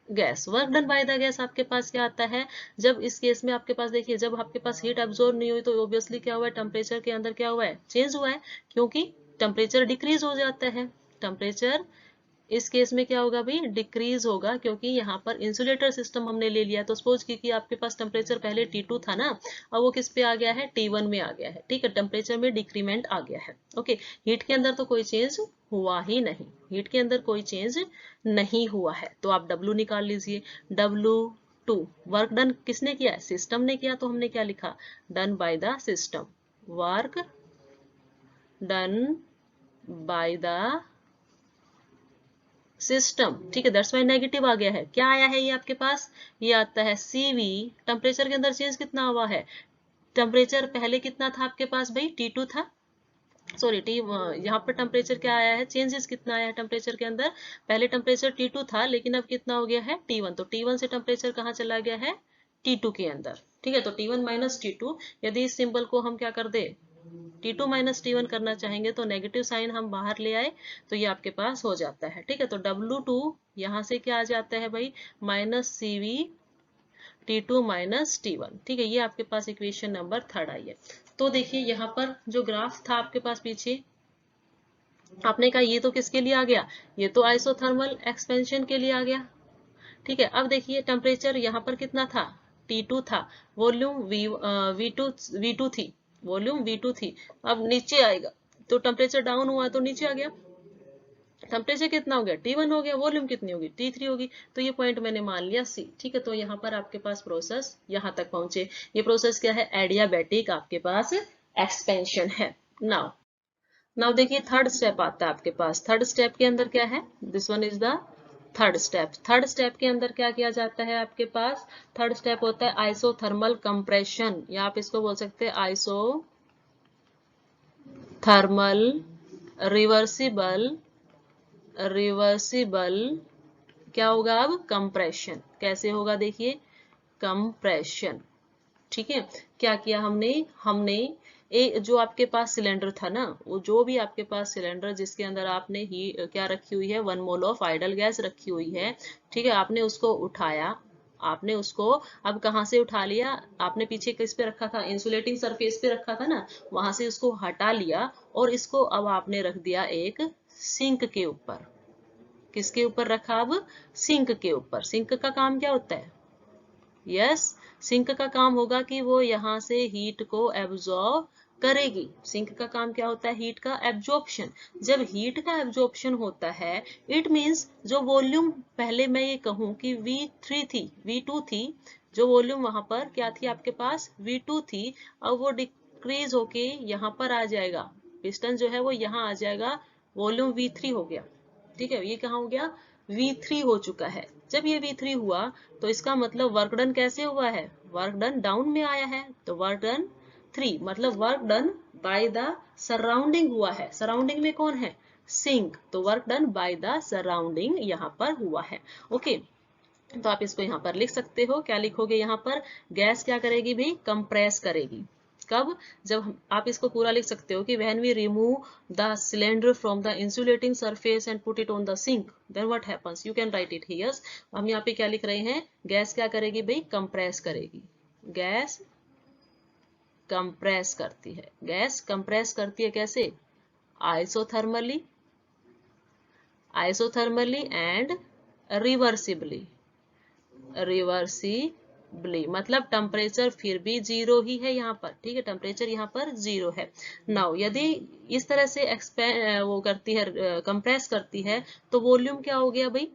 gas, work done by the gas आपके पास क्या आता है, जब इस केस में आपके पास देखिए, जब आपके पास हीट एब्जॉर्ब नहीं हुई तो ऑब्वियसली क्या हुआ है, टेम्परेचर के अंदर क्या हुआ है, चेंज हुआ है, क्योंकि टेम्परेचर डिक्रीज हो जाता है, टेम्परेचर इस केस में क्या होगा भाई, डिक्रीज होगा, क्योंकि यहाँ पर इंसुलेटर सिस्टम हमने ले लिया। तो सपोज की आपके पास टेम्परेचर पहले T2 था ना, अब वो किस पे आ गया है, T1 में आ गया है, ठीक है, टेम्परेचर में डिक्रीमेंट आ गया है। ओके, हीट के अंदर तो कोई चेंज हुआ ही नहीं, हीट के अंदर कोई चेंज नहीं हुआ है, तो आप W निकाल लीजिए, W2 वर्क डन किसने किया है, सिस्टम ने किया, तो हमने क्या लिखा, done by the system, work done by the system, ठीक है, दैट्स वाई नेगेटिव आ गया है। क्या आया है ये आपके पास, ये आता है CV, टेम्परेचर के अंदर चेंज कितना हुआ है, टेम्परेचर पहले कितना था आपके पास भाई, T2 था, सॉरी यहाँ पर टेम्परेचर क्या आया है, चेंजेस कितना आया है टेम्परेचर के अंदर, पहले टेम्परेचर T2 था लेकिन अब कितना हो गया है, T1, तो T1 से टेम्परेचर कहाँ चला गया है, T2 के अंदर, ठीक है, तो T1 माइनस T2, यदि इस सिंबल को हम क्या कर दे, T2 माइनस T1 करना चाहेंगे तो नेगेटिव साइन हम बाहर ले आए तो ये आपके पास हो जाता है, ठीक है, तो W2 यहाँ से क्या आ जाता है भाई, minus CV T2 minus T1, ठीक है, ये आपके पास इक्वेशन नंबर 3 आई है। तो देखिए यहाँ पर जो ग्राफ था आपके पास पीछे, आपने कहा ये तो किसके लिए आ गया, ये तो आइसोथर्मल एक्सपेंशन के लिए आ गया, ठीक है। अब देखिए टेम्परेचर यहाँ पर कितना था, T2 था, वॉल्यूम V2 थी, वॉल्यूम V2 थी, अब नीचे आएगा तो टेम्परेचर डाउन हुआ तो नीचे आ गया, टेम्परेचर कितना हो गया, T1 हो गया, वॉल्यूम कितनी होगी, T3 होगी, तो ये पॉइंट मैंने मान लिया C, ठीक है। तो यहाँ पर आपके पास प्रोसेस यहाँ तक पहुंचे, ये प्रोसेस क्या है, एडियाबैटिक आपके पास एक्सपेंशन है। नाउ नाउ देखिए थर्ड स्टेप आता है आपके पास, थर्ड स्टेप के अंदर क्या है, this one is the third step, third step के अंदर क्या किया जाता है आपके पास, थर्ड स्टेप होता है आइसोथर्मल कंप्रेशन, या आप इसको बोल सकते हैं आइसोथर्मल रिवर्सिबल, रिवर्सिबल क्या होगा अब, कंप्रेशन, कैसे होगा देखिए, कंप्रेशन, ठीक है। क्या किया हमने, हमने जो आपके पास सिलेंडर था ना, वो जो भी आपके पास सिलेंडर जिसके अंदर आपने ही क्या रखी हुई है, 1 मोल ऑफ आइडल गैस रखी हुई है, ठीक है, आपने उसको उठाया, आपने उसको अब कहाँ से उठा लिया, आपने पीछे किस पे रखा था, इंसुलेटिंग सरफेस पे रखा था ना, वहां से उसको हटा लिया और इसको अब आपने रख दिया एक सिंक के ऊपर, किसके ऊपर रखा, अब सिंक के ऊपर। सिंक का काम क्या होता है, यस, सिंक का काम होगा कि वो यहाँ से हीट को एब्जॉर्ब करेगी, सिंक का काम क्या होता है, हीट का एब्जॉर्प्शन, जब हीट का एब्जॉर्प्शन होता है इट मींस जो वॉल्यूम, पहले मैं ये कहूँ कि V3 थी, V2 थी, जो वॉल्यूम वहां पर क्या थी आपके पास, V2 थी, अब वो डिक्रीज होके यहाँ पर आ जाएगा, पिस्टन जो है वो यहाँ आ जाएगा, वॉल्यूम V3 हो गया, ठीक है, ये कहाँ हो गया, V3 हो चुका है। जब ये V3 हुआ तो इसका मतलब वर्क डन कैसे हुआ है, वर्क डन डाउन में आया है, तो वर्क डन 3 मतलब work done by the surrounding हुआ है, सराउंडिंग में कौन है, सिंक, तो work done by the surrounding यहाँ पर हुआ है। ओके, तो आप इसको यहाँ पर लिख सकते हो, क्या लिखोगे यहाँ पर, गैस क्या करेगी भाई, कंप्रेस करेगी, कब, जब आप इसको पूरा लिख सकते हो कि when we remove the cylinder from the insulating surface and put it on the sink then what happens, you can write it here। हम यहाँ पे क्या लिख रहे हैं, गैस क्या करेगी भाई, कंप्रेस करेगी, गैस कंप्रेस करती है, गैस कंप्रेस करती है कैसे, isothermally, isothermally and reversibly, reversibly, मतलब टेम्परेचर फिर भी 0 ही है यहाँ पर, ठीक है, टेम्परेचर यहाँ पर 0 है। नाउ यदि इस तरह से वो करती है, कंप्रेस करती है, तो वॉल्यूम क्या हो गया भाई,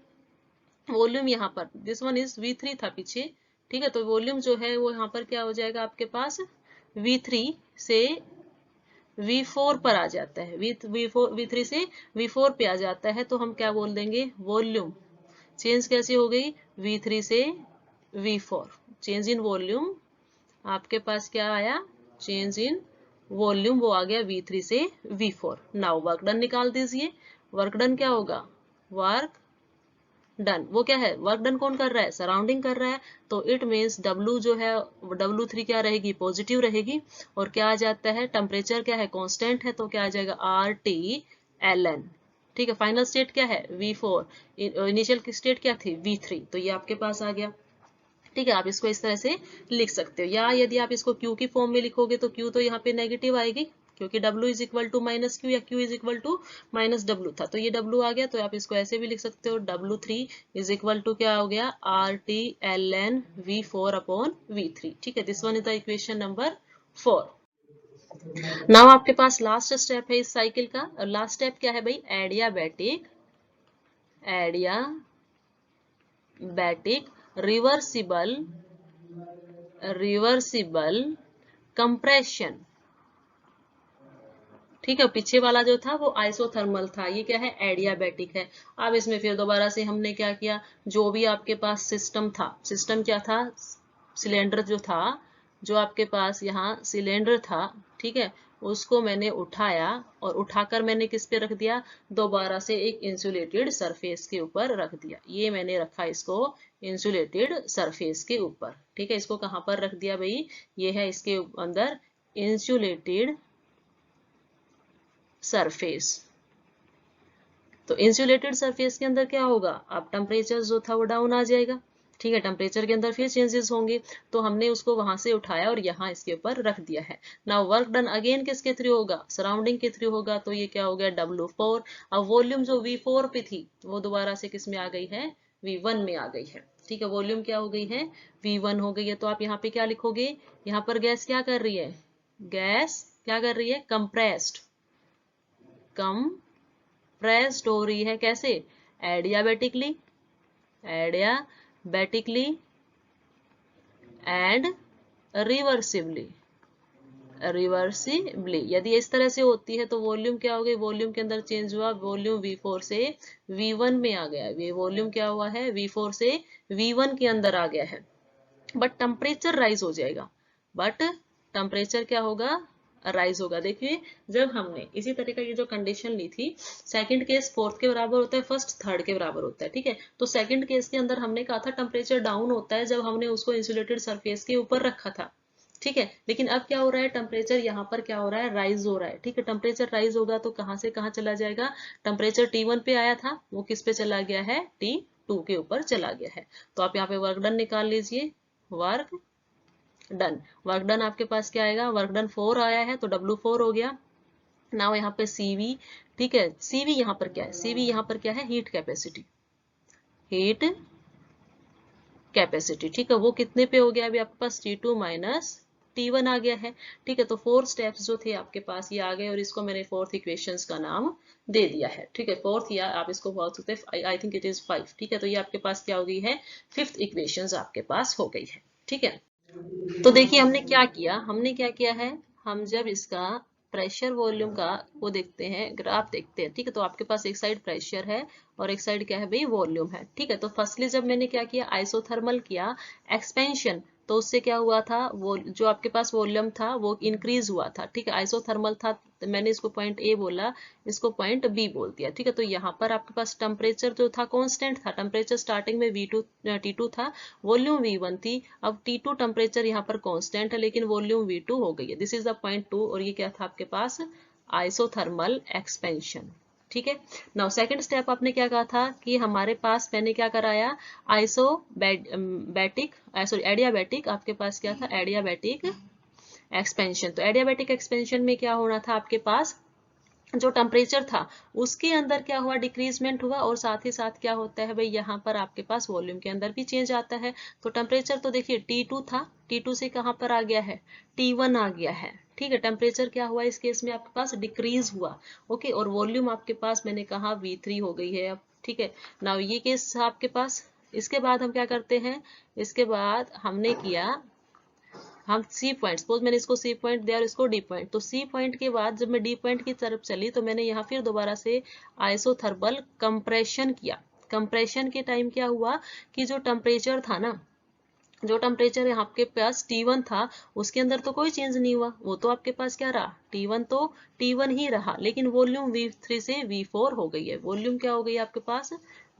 वॉल्यूम यहाँ पर दिस वन इज V3 था पीछे, ठीक है, तो वॉल्यूम जो है वो यहाँ पर क्या हो जाएगा आपके पास, V3 से V4 पर आ जाता है, V3 से V4 पे आ जाता है, तो हम क्या बोल देंगे, वॉल्यूम चेंज कैसे हो गई, V3 से V4, चेंज इन वॉल्यूम, आपके पास क्या आया, चेंज इन वॉल्यूम, वो आ गया V3 से V4। नाउ वर्क डन निकाल दीजिए, वर्क डन क्या होगा, वर्क डन, वो क्या है, वर्क डन कौन कर रहा है, सराउंडिंग कर रहा है, तो इट मीन्स W जो है, W3 क्या रहेगी, पॉजिटिव रहेगी, और क्या आ जाता है, टेम्परेचर क्या है, कांस्टेंट है, तो क्या आ जाएगा, RT ln, ठीक है, फाइनल स्टेट क्या है, V4, इनिशियल स्टेट क्या थी, V3, तो ये आपके पास आ गया, ठीक है, आप इसको इस तरह से लिख सकते हो, या यदि आप इसको Q की फॉर्म में लिखोगे तो Q तो यहाँ पे नेगेटिव आएगी, क्योंकि W is equal to minus Q या Q is equal to minus W था, तो ये W आ गया, तो आप इसको ऐसे भी लिख सकते हो, W3 इज इक्वल टू क्या हो गया, RT ln V4 upon V3, ठीक है, this one is the equation number 4। Now आपके पास लास्ट स्टेप है इस साइकिल का, और लास्ट स्टेप क्या है भाई, एडियाबैटिक रिवर्सिबल कंप्रेशन, ठीक है, पीछे वाला जो था वो आइसोथर्मल था, ये क्या है, एडियाबैटिक है। अब इसमें फिर दोबारा से हमने क्या किया, जो भी आपके पास सिस्टम था, सिस्टम क्या था, सिलेंडर जो था, जो आपके पास यहाँ सिलेंडर था, ठीक है, उसको मैंने उठाया, और उठाकर मैंने किस पे रख दिया, दोबारा से एक इंसुलेटेड सरफेस के ऊपर रख दिया, ये मैंने रखा इसको इंसुलेटेड सरफेस के ऊपर, ठीक है, इसको कहाँ पर रख दिया भाई, ये है इसके अंदर इंसुलेटेड सरफेस। तो इंसुलेटेड सरफेस के अंदर क्या होगा, अब टेम्परेचर जो था वो डाउन आ जाएगा, ठीक है, टेम्परेचर के अंदर फिर चेंजेस होंगे, तो हमने उसको वहां से उठाया और यहाँ इसके ऊपर रख दिया है। नाउ वर्क डन अगेन किसके थ्रू होगा, सराउंडिंग के थ्रू होगा, तो ये क्या हो गया, W4। अब वॉल्यूम जो V4 पे थी वो दोबारा से किस में आ गई है, V1 में आ गई है, ठीक है, वॉल्यूम क्या हो गई है, V1 हो गई है, तो आप यहाँ पे क्या लिखोगे, यहाँ पर गैस क्या कर रही है, गैस क्या कर रही है, कंप्रेस्ड हो रही है, कैसे, एडियाबेटिकली एंड रिवर्सिबली यदि इस तरह से होती है, तो वॉल्यूम क्या हो गई, वॉल्यूम के अंदर चेंज हुआ, वॉल्यूम V4 से V1 में आ गया, ये वॉल्यूम क्या हुआ है, V4 से V1 के अंदर आ गया है, बट टेम्परेचर राइज हो जाएगा, बट टेम्परेचर क्या होगा, राइज होगा। देखिए जब हमने इसी तरह का ये जो कंडीशन ली थी, सेकंड केस फोर्थ के बराबर होता है, फर्स्ट थर्ड के बराबर होता है, ठीक है, तो सेकंड केस के अंदर हमने कहा था टेम्परेचर डाउन होता है जब हमने उसको इंसुलेटेड सरफेस के ऊपर रखा था, ठीक है, लेकिन अब क्या हो रहा है, टेम्परेचर यहाँ पर क्या हो रहा है, राइज हो रहा है, ठीक है, टेम्परेचर राइज होगा तो कहाँ से कहाँ चला जाएगा, टेम्परेचर T1 पे आया था वो किस पे चला गया है, T2 के ऊपर चला गया है, तो आप यहाँ पे वर्क डन निकाल लीजिए, वर्क डन आपके पास क्या आएगा, वर्क डन 4 आया है, तो W4 हो गया। नाउ यहाँ पे CV, ठीक है, CV यहाँ पर क्या है, CV यहाँ पर क्या है, हीट कैपेसिटी, ठीक है, वो कितने पे हो गया, अभी आपके पास T2 माइनस T1 आ गया है, ठीक है, तो 4 स्टेप्स जो थे आपके पास ये आ गए, और इसको मैंने फोर्थ इक्वेशंस का नाम दे दिया है, ठीक है, फोर्थ, या आप इसको बोल सकते हैं, आई थिंक इट इज 5, ठीक है, तो ये आपके पास क्या हो गई है, फिफ्थ इक्वेशंस आपके पास हो गई है, ठीक है। तो देखिए हमने क्या किया है, हम जब इसका प्रेशर वॉल्यूम का वो देखते हैं, ग्राफ देखते हैं, ठीक है, तो आपके पास एक साइड प्रेशर है और एक साइड क्या है भाई, वॉल्यूम है, ठीक है, तो फर्स्टली जब मैंने क्या किया, आइसोथर्मल किया एक्सपेंशन, तो उससे क्या हुआ था, वो जो आपके पास वॉल्यूम था वो इंक्रीज हुआ था, ठीक है, आइसोथर्मल था, तो मैंने इसको पॉइंट ए बोला, इसको पॉइंट बी बोल दिया, ठीक है, तो यहाँ पर आपके पास टेम्परेचर जो था कांस्टेंट था, टेम्परेचर स्टार्टिंग में T2 था, वॉल्यूम V1 थी, अब T2 टेम्परेचर यहाँ पर कांस्टेंट है लेकिन वॉल्यूम V2 हो गई है, दिस इज द पॉइंट 2, और ये क्या था आपके पास, आइसोथर्मल एक्सपेंशन, ठीक है। नाउ सेकंड स्टेप आपने क्या कहा था कि हमारे पास मैंने क्या कराया, एडियाबैटिक, आपके पास क्या था, एडियाबैटिक एक्सपेंशन, तो एडियाबैटिक एक्सपेंशन में क्या होना था आपके पास, जो टेम्परेचर था उसके अंदर क्या हुआ, डिक्रीजमेंट हुआ, और साथ ही साथ क्या होता है भाई, यहाँ पर आपके पास वॉल्यूम के अंदर भी चेंज आता है। तो टेम्परेचर तो देखिए T2 था, T2 से कहाँ पर आ गया है, T1 आ गया है। ठीक है, टेम्परेचर क्या हुआ इस केस में आपके पास, डिक्रीज हुआ। ओके, और वॉल्यूम आपके पास मैंने कहा V3 हो गई है अब। ठीक है, नाउ ये केस आपके पास। इसके बाद हम क्या करते हैं, इसके बाद हमने किया, हम सी पॉइंट, सपोज मैंने इसको सी पॉइंट दिया और इसको डी पॉइंट, तो सी पॉइंट के बाद जब मैं डी पॉइंट की तरफ चली तो मैंने यहाँ फिर दोबारा से आइसोथर्मल कंप्रेशन किया। कंप्रेशन के टाइम क्या हुआ कि जो टेम्परेचर था ना, जो टेम्परेचर यहाँ आपके पास T1 था उसके अंदर तो कोई चेंज नहीं हुआ, वो तो आपके पास क्या रहा, T1 तो T1 ही रहा, लेकिन वॉल्यूम V3 से V4 हो गई है। वॉल्यूम क्या हो गई आपके पास,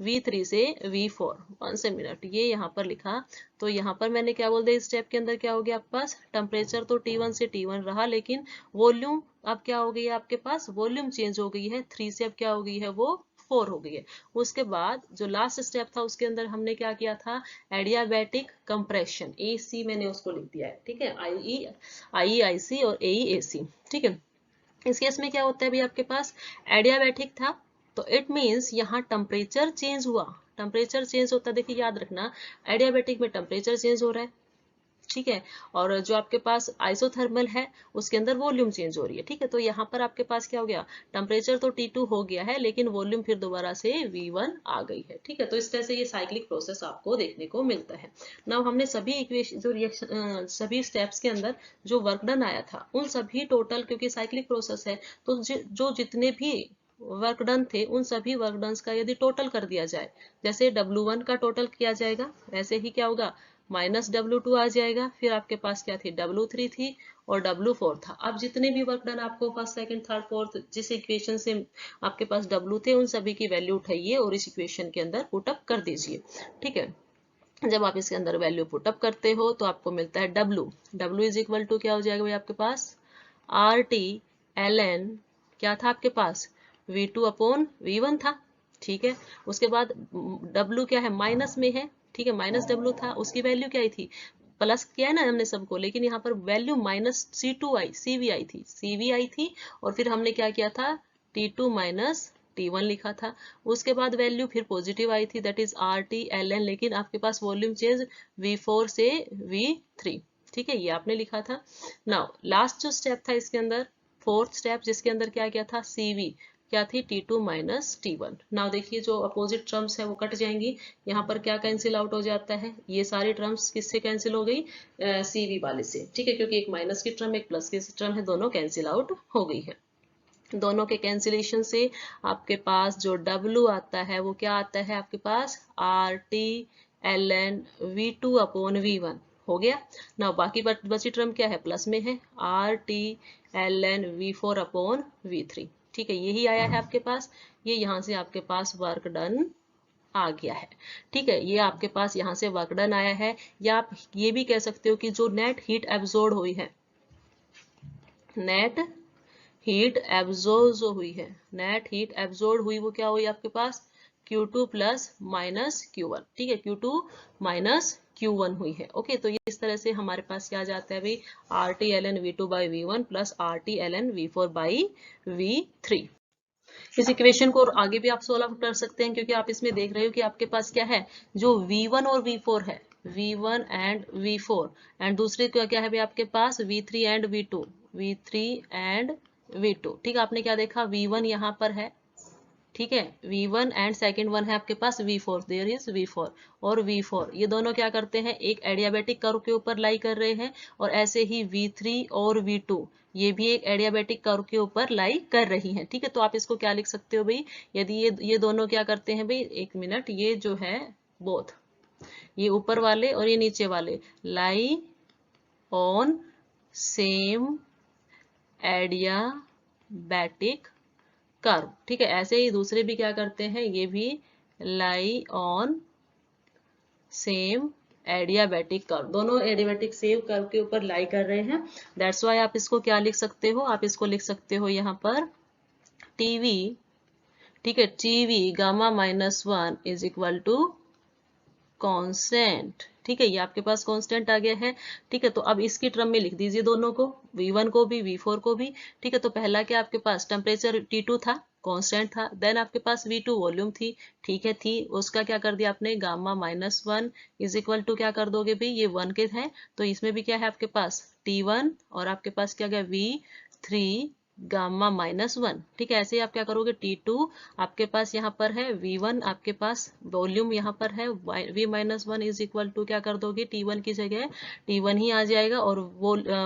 V3 से V4। वन से मिनट, ये यहाँ पर लिखा, तो यहाँ पर मैंने क्या बोल दिया, इस स्टेप के अंदर क्या हो गया आपके पास, टेम्परेचर तो T1 से T1 रहा, लेकिन वॉल्यूम अब क्या हो गई है आपके पास, वॉल्यूम चेंज हो गई है, 3 से अब क्या हो गई है, वो 4 हो गई है। उसके बाद जो लास्ट स्टेप था उसके अंदर हमने क्या किया था, एडियाबैटिक कंप्रेशन, AC मैंने उसको लिख दिया है। ठीक है, IEIC और AEAC। ठीक है, इस केस में क्या होता है भाई आपके पास, एडियाबैटिक था, तो इट मीन्स यहाँ टेम्परेचर चेंज हुआ। टेम्परेचर चेंज होता है, देखिए याद रखना, एडियाबैटिक में टेम्परेचर चेंज हो रहा है। ठीक है, और जो आपके पास आइसोथर्मल है उसके अंदर वॉल्यूम चेंज हो रही है। ठीक है, तो यहाँ पर आपके पास क्या हो गया, टेम्परेचर तो T2 हो गया है, लेकिन वॉल्यूम फिर दोबारा से V1 आ गई है। ठीक है, तो इस तरह से ये साइक्लिक प्रोसेस आपको देखने को मिलता है। नाउ हमने सभी इक्वेशन, जो रिएक्शन, सभी स्टेप्स के अंदर जो वर्क डन आया था उन सभी टोटल, क्योंकि साइक्लिक प्रोसेस है तो जो जितने भी वर्क डन थे उन सभी वर्क डन का यदि टोटल कर दिया जाए, जैसे W1 का टोटल किया जाएगा, वैसे ही क्या होगा, माइनस W2 आ जाएगा, फिर आपके पास क्या थी, W3 थी और W4 था। अब जितने भी वर्क डन आपको फर्स्ट सेकंड थर्ड फोर्थ जिस इक्वेशन से आपके पास W थे उन सभी की वैल्यू उठाइए और इस इक्वेशन के अंदर पुटअप कर दीजिए। ठीक है, जब आप इसके अंदर वैल्यू पुटअप करते हो तो आपको मिलता है W इज इक्वल टू क्या हो जाएगा भाई आपके पास, RT ln, क्या था आपके पास, V2 अपॉन V1 था। ठीक है, उसके बाद W क्या है, माइनस में है। ठीक है, माइनस W था, उसकी वैल्यू क्या आई थी, प्लस किया है ना हमने सबको, लेकिन यहाँ पर वैल्यू माइनस C2 आई, CV आई थी, CV आई थी, और फिर हमने क्या किया था, T2 माइनस T1 लिखा था। उसके बाद वैल्यू फिर पॉजिटिव आई थी, दैट इज RT ln, लेकिन आपके पास वॉल्यूम चेंज V4 से V3। ठीक है, ये आपने लिखा था। नाउ लास्ट जो स्टेप था इसके अंदर, फोर्थ स्टेप, जिसके अंदर क्या गया था, CV क्या थी, T2 माइनस T1। नाउ देखिए जो अपोजिट टर्म्स है वो कट जाएंगी, यहाँ पर क्या कैंसिल आउट हो जाता है, ये सारी टर्म्स किससे कैंसिल हो गई, CV वाले से। ठीक है, क्योंकि एक माइनस की टर्म एक प्लस की टर्म है, दोनों कैंसिल आउट हो गई है। दोनों के कैंसिलेशन से आपके पास जो W आता है वो क्या आता है आपके पास, RT ln V2 upon V1 हो गया ना। बाकी बची टर्म क्या है, प्लस में है, RT ln V4 upon V3। ठीक है, यही आया है आपके पास, ये यहाँ से आपके पास वर्क डन आ गया है। ठीक है, ये आपके पास यहाँ से वर्क डन आया है, या आप ये भी कह सकते हो कि जो नेट हीट एब्जॉर्ब हुई है, नेट हीट एब्जॉर्ब जो हुई है, नेट हीट एब्जॉर्ब हुई वो क्या हुई आपके पास, Q2 प्लस माइनस Q1। ठीक है, Q2 माइनस Q1 हुई है। ओके, तो ये इस तरह से हमारे पास क्या जाता है भाई, RT ln V2 by V1 plus RT ln V4 by V3। इस इक्वेशन को और आगे भी आप सोल्व कर सकते हैं, क्योंकि आप इसमें देख रहे हो कि आपके पास क्या है, जो V1 और V4 है, V1 एंड V4, एंड दूसरे क्या है भाई आपके पास, V3 and V2, V3 and V2। ठीक है, आपने क्या देखा, V1 यहाँ पर है। ठीक है, V1 एंड सेकेंड वन है आपके पास V4, देयर इज V4 और V4, ये दोनों क्या करते हैं, एक एडियाबैटिक कर्व के ऊपर लाई कर रहे हैं, और ऐसे ही V3 और V2 ये भी एक एडियाबैटिक कर्व के ऊपर लाई कर रही हैं। ठीक है, तो आप इसको क्या लिख सकते हो भाई, यदि ये दोनों क्या करते हैं भाई, एक मिनट, ये जो है बोथ, ये ऊपर वाले और ये नीचे वाले lie on same adiabatic curve. ठीक है, ऐसे ही दूसरे भी क्या करते हैं, ये भी lie on same adiabatic curve, दोनों एडियाबैटिक सेम कर्व के ऊपर लाई कर रहे हैं। दैट्स वाई आप इसको क्या लिख सकते हो, आप इसको लिख सकते हो यहाँ पर TV। ठीक है, TV gamma minus 1 is equal to constant. ठीक है, ये आपके पास कांस्टेंट आ गया है। ठीक है, तो अब इसकी टर्म में लिख दीजिए दोनों को, V1 को भी V4 को भी। ठीक है, तो पहला क्या आपके पास टेम्परेचर T2 था, कांस्टेंट था। देन आपके पास V2 वॉल्यूम थी। ठीक है, थी, उसका क्या कर दिया आपने, गामा -1 इज इक्वल टू क्या कर दोगे भाई, ये 1 के है तो इसमें भी क्या है आपके पास T1 और आपके पास क्या गया V3 गामा -1। ठीक है, ऐसे ही आप क्या करोगे, T2 आपके पास यहाँ पर है, V1 आपके पास वॉल्यूम यहाँ पर है, V-1 इज इक्वल टू क्या कर दोगे, T1 की जगह T1 ही आ जाएगा और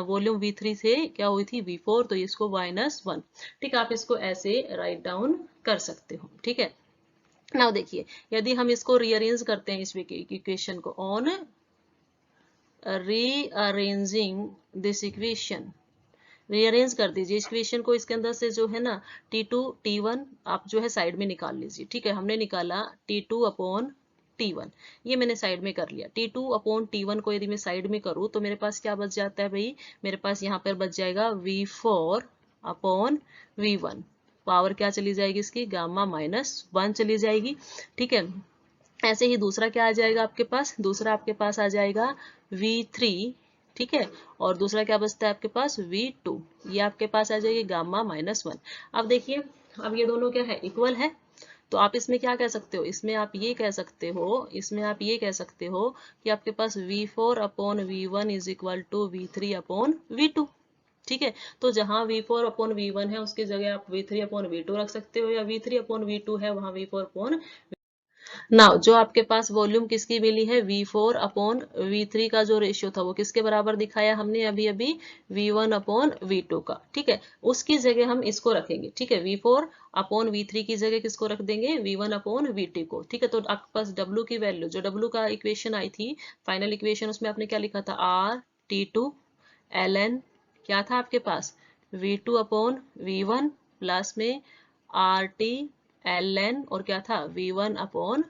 वॉल्यूम V3 से क्या हुई थी, V4, तो इसको -1। ठीक है, आप इसको ऐसे राइट डाउन कर सकते हो। ठीक है, नाउ देखिए, यदि हम इसको रीअरेंज करते हैं इस इक्वेशन को, on rearranging this equation, rearrange कर दीजिए इस इक्वेशन को। इसके अंदर से जो है ना T2 T1 आप जो है साइड में निकाल लीजिए। ठीक है, हमने निकाला T2 अपॉन T1, ये मैंने साइड में कर लिया। T2 अपॉन T1 को यदि मैं साइड में करूँ तो मेरे पास क्या बच जाता है भाई, मेरे पास यहाँ पर बच जाएगा V4 अपॉन V1, पावर क्या चली जाएगी इसकी, गामा -1 चली जाएगी। ठीक है, ऐसे ही दूसरा क्या आ जाएगा आपके पास, दूसरा आपके पास आ जाएगा V3। ठीक है, और दूसरा क्या बचता है आपके पास, V2, ये आपके पास आ जाएगी गामा -1। अब देखिए, अब ये दोनों क्या है, इक्वल है, तो आप इसमें क्या कह सकते हो, इसमें आप ये कह सकते हो, इसमें आप ये कह सकते हो कि आपके पास V4 upon V1 is equal to V3 upon V2। ठीक है, तो जहां V4 अपॉन V1 है उसकी जगह आप V3 अपॉन V2 रख सकते हो, या V3 अपॉन V2 है वहां V4 अपॉन। नाउ जो आपके पास वॉल्यूम किसकी मिली है, V4 अपॉन V3 का जो रेशियो था वो किसके बराबर दिखाया हमने अभी अभी, V1 अपॉन V2 का। ठीक है, उसकी जगह हम इसको रखेंगे। ठीक है, V4 अपॉन V3 की जगह किसको रख देंगे, V1 अपॉन V2 को। ठीक है, तो आपके पास W की वैल्यू, जो W का इक्वेशन आई थी फाइनल इक्वेशन, उसमें आपने क्या लिखा था, RT2 ln क्या था आपके पास, V2 अपॉन V1 प्लस में RT ln और क्या था, V1 अपॉन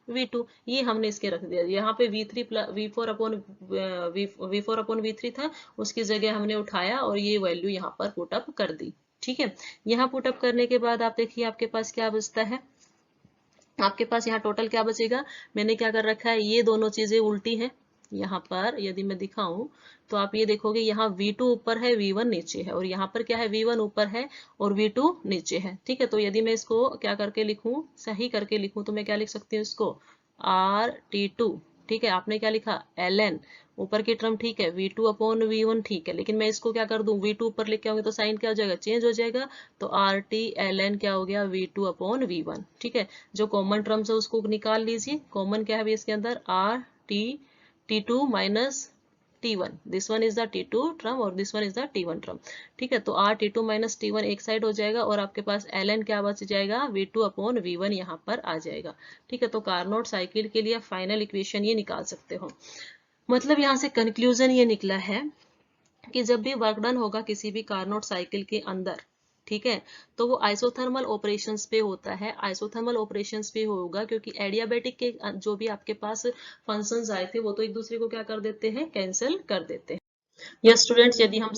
V2, ये हमने इसके रख दिया। यहाँ पे V4 अपॉन V3 था, उसकी जगह हमने उठाया और ये वैल्यू यहाँ पर पुटअप कर दी। ठीक है, यहाँ पुटअप करने के बाद आप देखिए आपके पास क्या बचता है, आपके पास यहाँ टोटल क्या बचेगा, मैंने क्या कर रखा है, ये दोनों चीजें उल्टी है। यहाँ पर यदि मैं दिखाऊं तो आप ये देखोगे, यहाँ V2 ऊपर है, V1 नीचे है, और यहाँ पर क्या है, V1 ऊपर है और V2 नीचे है। ठीक है, तो यदि मैं इसको क्या करके लिखूं, सही करके लिखूं, तो मैं क्या लिख सकती हूँ इसको, RT2। ठीक है, आपने क्या लिखा, ln, ऊपर की टर्म ठीक है, V2 अपॉन V1 ठीक है, लेकिन मैं इसको क्या कर दूं, V2 ऊपर लिख के आऊंगी तो साइन क्या हो जाएगा, चेंज हो जाएगा, तो RT ln क्या हो गया, V2 अपॉन V1। ठीक है, जो कॉमन टर्म्स है उसको निकाल लीजिए, कॉमन क्या है इसके अंदर, T2 minus T1, this one is the T2 term और this one is the T1 term. ठीक है, तो RT2 माइनस T1 एक साइड हो जाएगा और आपके पास ln क्या बच जाएगा, V2 अपॉन V1 यहाँ पर आ जाएगा। ठीक है, तो कार्नोट साइकिल के लिए फाइनल इक्वेशन ये निकाल सकते हो। मतलब यहाँ से कंक्लूजन ये निकला है कि जब भी वर्क डन होगा किसी भी कार्नोट साइकिल के अंदर, ठीक है, तो वो आइसोथर्मल ऑपरेशंस पे होता है, आइसोथर्मल ऑपरेशंस पे होगा, क्योंकि एडियाबैटिक के जो भी आपके पास फंक्शंस आए थे वो तो एक दूसरे को क्या कर देते हैं, कैंसिल कर देते हैं। या स्टूडेंट्स, यदि हम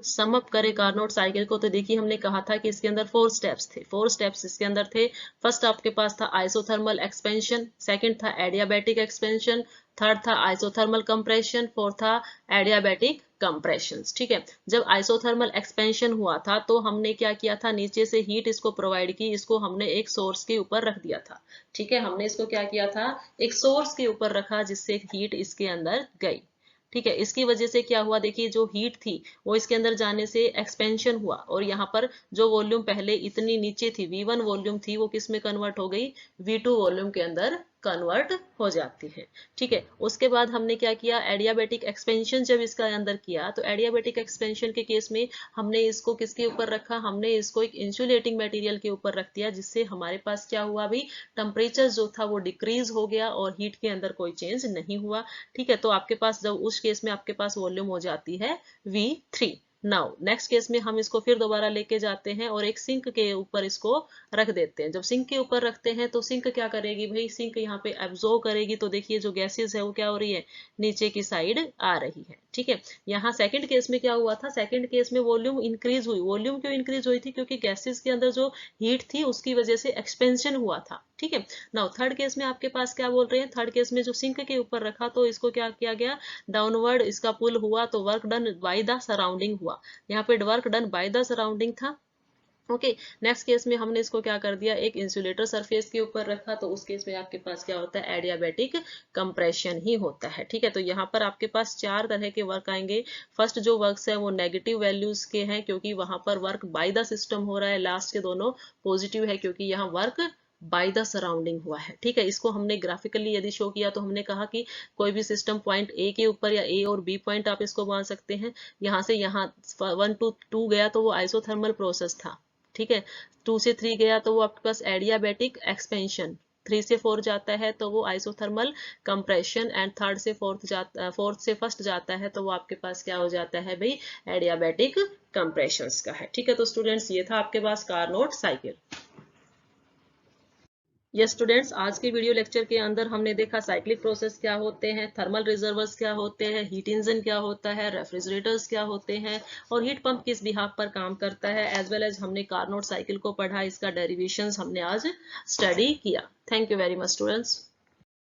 समअप करें कार्नोट साइकिल को, तो देखिए हमने कहा था कि इसके अंदर 4 स्टेप्स थे, 4 स्टेप्स इसके अंदर थे। फर्स्ट आपके पास था आइसोथर्मल एक्सपेंशन, सेकंड था एडियाबैटिक एक्सपेंशन, थर्ड था आइसोथर्मल कंप्रेशन, फोर्थ था एडियाबैटिक कंप्रेशन। ठीक है, जब आइसोथर्मल एक्सपेंशन हुआ था तो हमने क्या किया था, नीचे से हीट इसको प्रोवाइड की, इसको हमने एक सोर्स के ऊपर रख दिया था। ठीक है, हमने इसको क्या किया था, एक सोर्स के ऊपर रखा जिससे हीट इसके अंदर गई। ठीक है, इसकी वजह से क्या हुआ, देखिए जो हीट थी वो इसके अंदर जाने से एक्सपेंशन हुआ, और यहाँ पर जो वॉल्यूम पहले इतनी नीचे थी, V1 वॉल्यूम थी, वो किस में कन्वर्ट हो गई, V2 वॉल्यूम के अंदर कन्वर्ट हो जाती है। ठीक है, उसके बाद हमने क्या किया, एडियाबैटिक एक्सपेंशन जब इसका अंदर किया, तो एडियाबैटिक एक्सपेंशन के केस में हमने इसको किसके ऊपर रखा, हमने इसको एक इंसुलेटिंग मटेरियल के ऊपर रख दिया, जिससे हमारे पास क्या हुआ, अभी टेम्परेचर जो था वो डिक्रीज हो गया और हीट के अंदर कोई चेंज नहीं हुआ। ठीक है, तो आपके पास जब उस केस में आपके पास वॉल्यूम हो जाती है V3। नाउ नेक्स्ट केस में हम इसको फिर दोबारा लेके जाते हैं और एक सिंक के ऊपर इसको रख देते हैं। जब सिंक के ऊपर रखते हैं तो सिंक क्या करेगी भाई, सिंक यहाँ पे एब्जॉर्ब करेगी, तो देखिए जो गैसेस है वो क्या हो रही है, नीचे की साइड आ रही है। ठीक है, यहाँ सेकंड केस में क्या हुआ था, सेकंड केस में वॉल्यूम इंक्रीज हुई। वॉल्यूम क्यों इंक्रीज हुई थी, क्योंकि गैसेस के अंदर जो हीट थी उसकी वजह से एक्सपेंशन हुआ था। ठीक है। नाउ थर्ड केस में आपके पास क्या बोल रहे हैं, थर्ड केस में जो सिंक के ऊपर रखा तो इसको क्या किया गया, डाउनवर्ड इसका पुल हुआ तो work done by the surrounding हुआ, यहाँ पे work done by the surrounding था। ओके, नेक्स्ट केस में हमने इसको क्या कर दिया, एक इंसुलेटर सरफेस के ऊपर रखा तो उस केस में आपके पास क्या होता है, एडियाबैटिक कंप्रेशन ही होता है। ठीक है, तो यहाँ पर आपके पास चार तरह के वर्क आएंगे। फर्स्ट जो वर्क्स है वो नेगेटिव वैल्यूज के हैं क्योंकि वहां पर वर्क बाय द सिस्टम हो रहा है, लास्ट के दोनों पॉजिटिव है क्योंकि यहाँ वर्क बाय द सराउंडिंग हुआ है। ठीक है, इसको हमने ग्राफिकली यदि शो किया तो हमने कहा कि कोई भी सिस्टम पॉइंट ए के ऊपर या ए और बी पॉइंट आप इसको मान सकते हैं, यहाँ से यहाँ 1 to 2 गया तो वो आइसोथर्मल प्रोसेस था। ठीक है, 2 से 3 गया तो वो आपके पास एडियाबैटिक एक्सपेंशन, 3 से 4 जाता है तो वो आइसोथर्मल कंप्रेशन, एंड थर्ड से फोर्थ से फर्स्ट जाता है तो वो आपके पास क्या हो जाता है भाई, एडियाबैटिक कंप्रेशंस का है। ठीक है, तो स्टूडेंट्स ये था आपके पास कार्नोट साइकिल। यस स्टूडेंट्स, आज के वीडियो लेक्चर के अंदर हमने देखा साइक्लिक प्रोसेस क्या होते हैं, थर्मल रिजर्वर्स क्या होते हैं, हीट इंजन क्या होता है, रेफ्रिजरेटर्स क्या होते हैं, और हीट पंप किस बिहाफ पर काम करता है, एज वेल एज हमने कार्नोट साइकिल को पढ़ा, इसका डेरिवेशंस हमने आज स्टडी किया। Thank you very much students.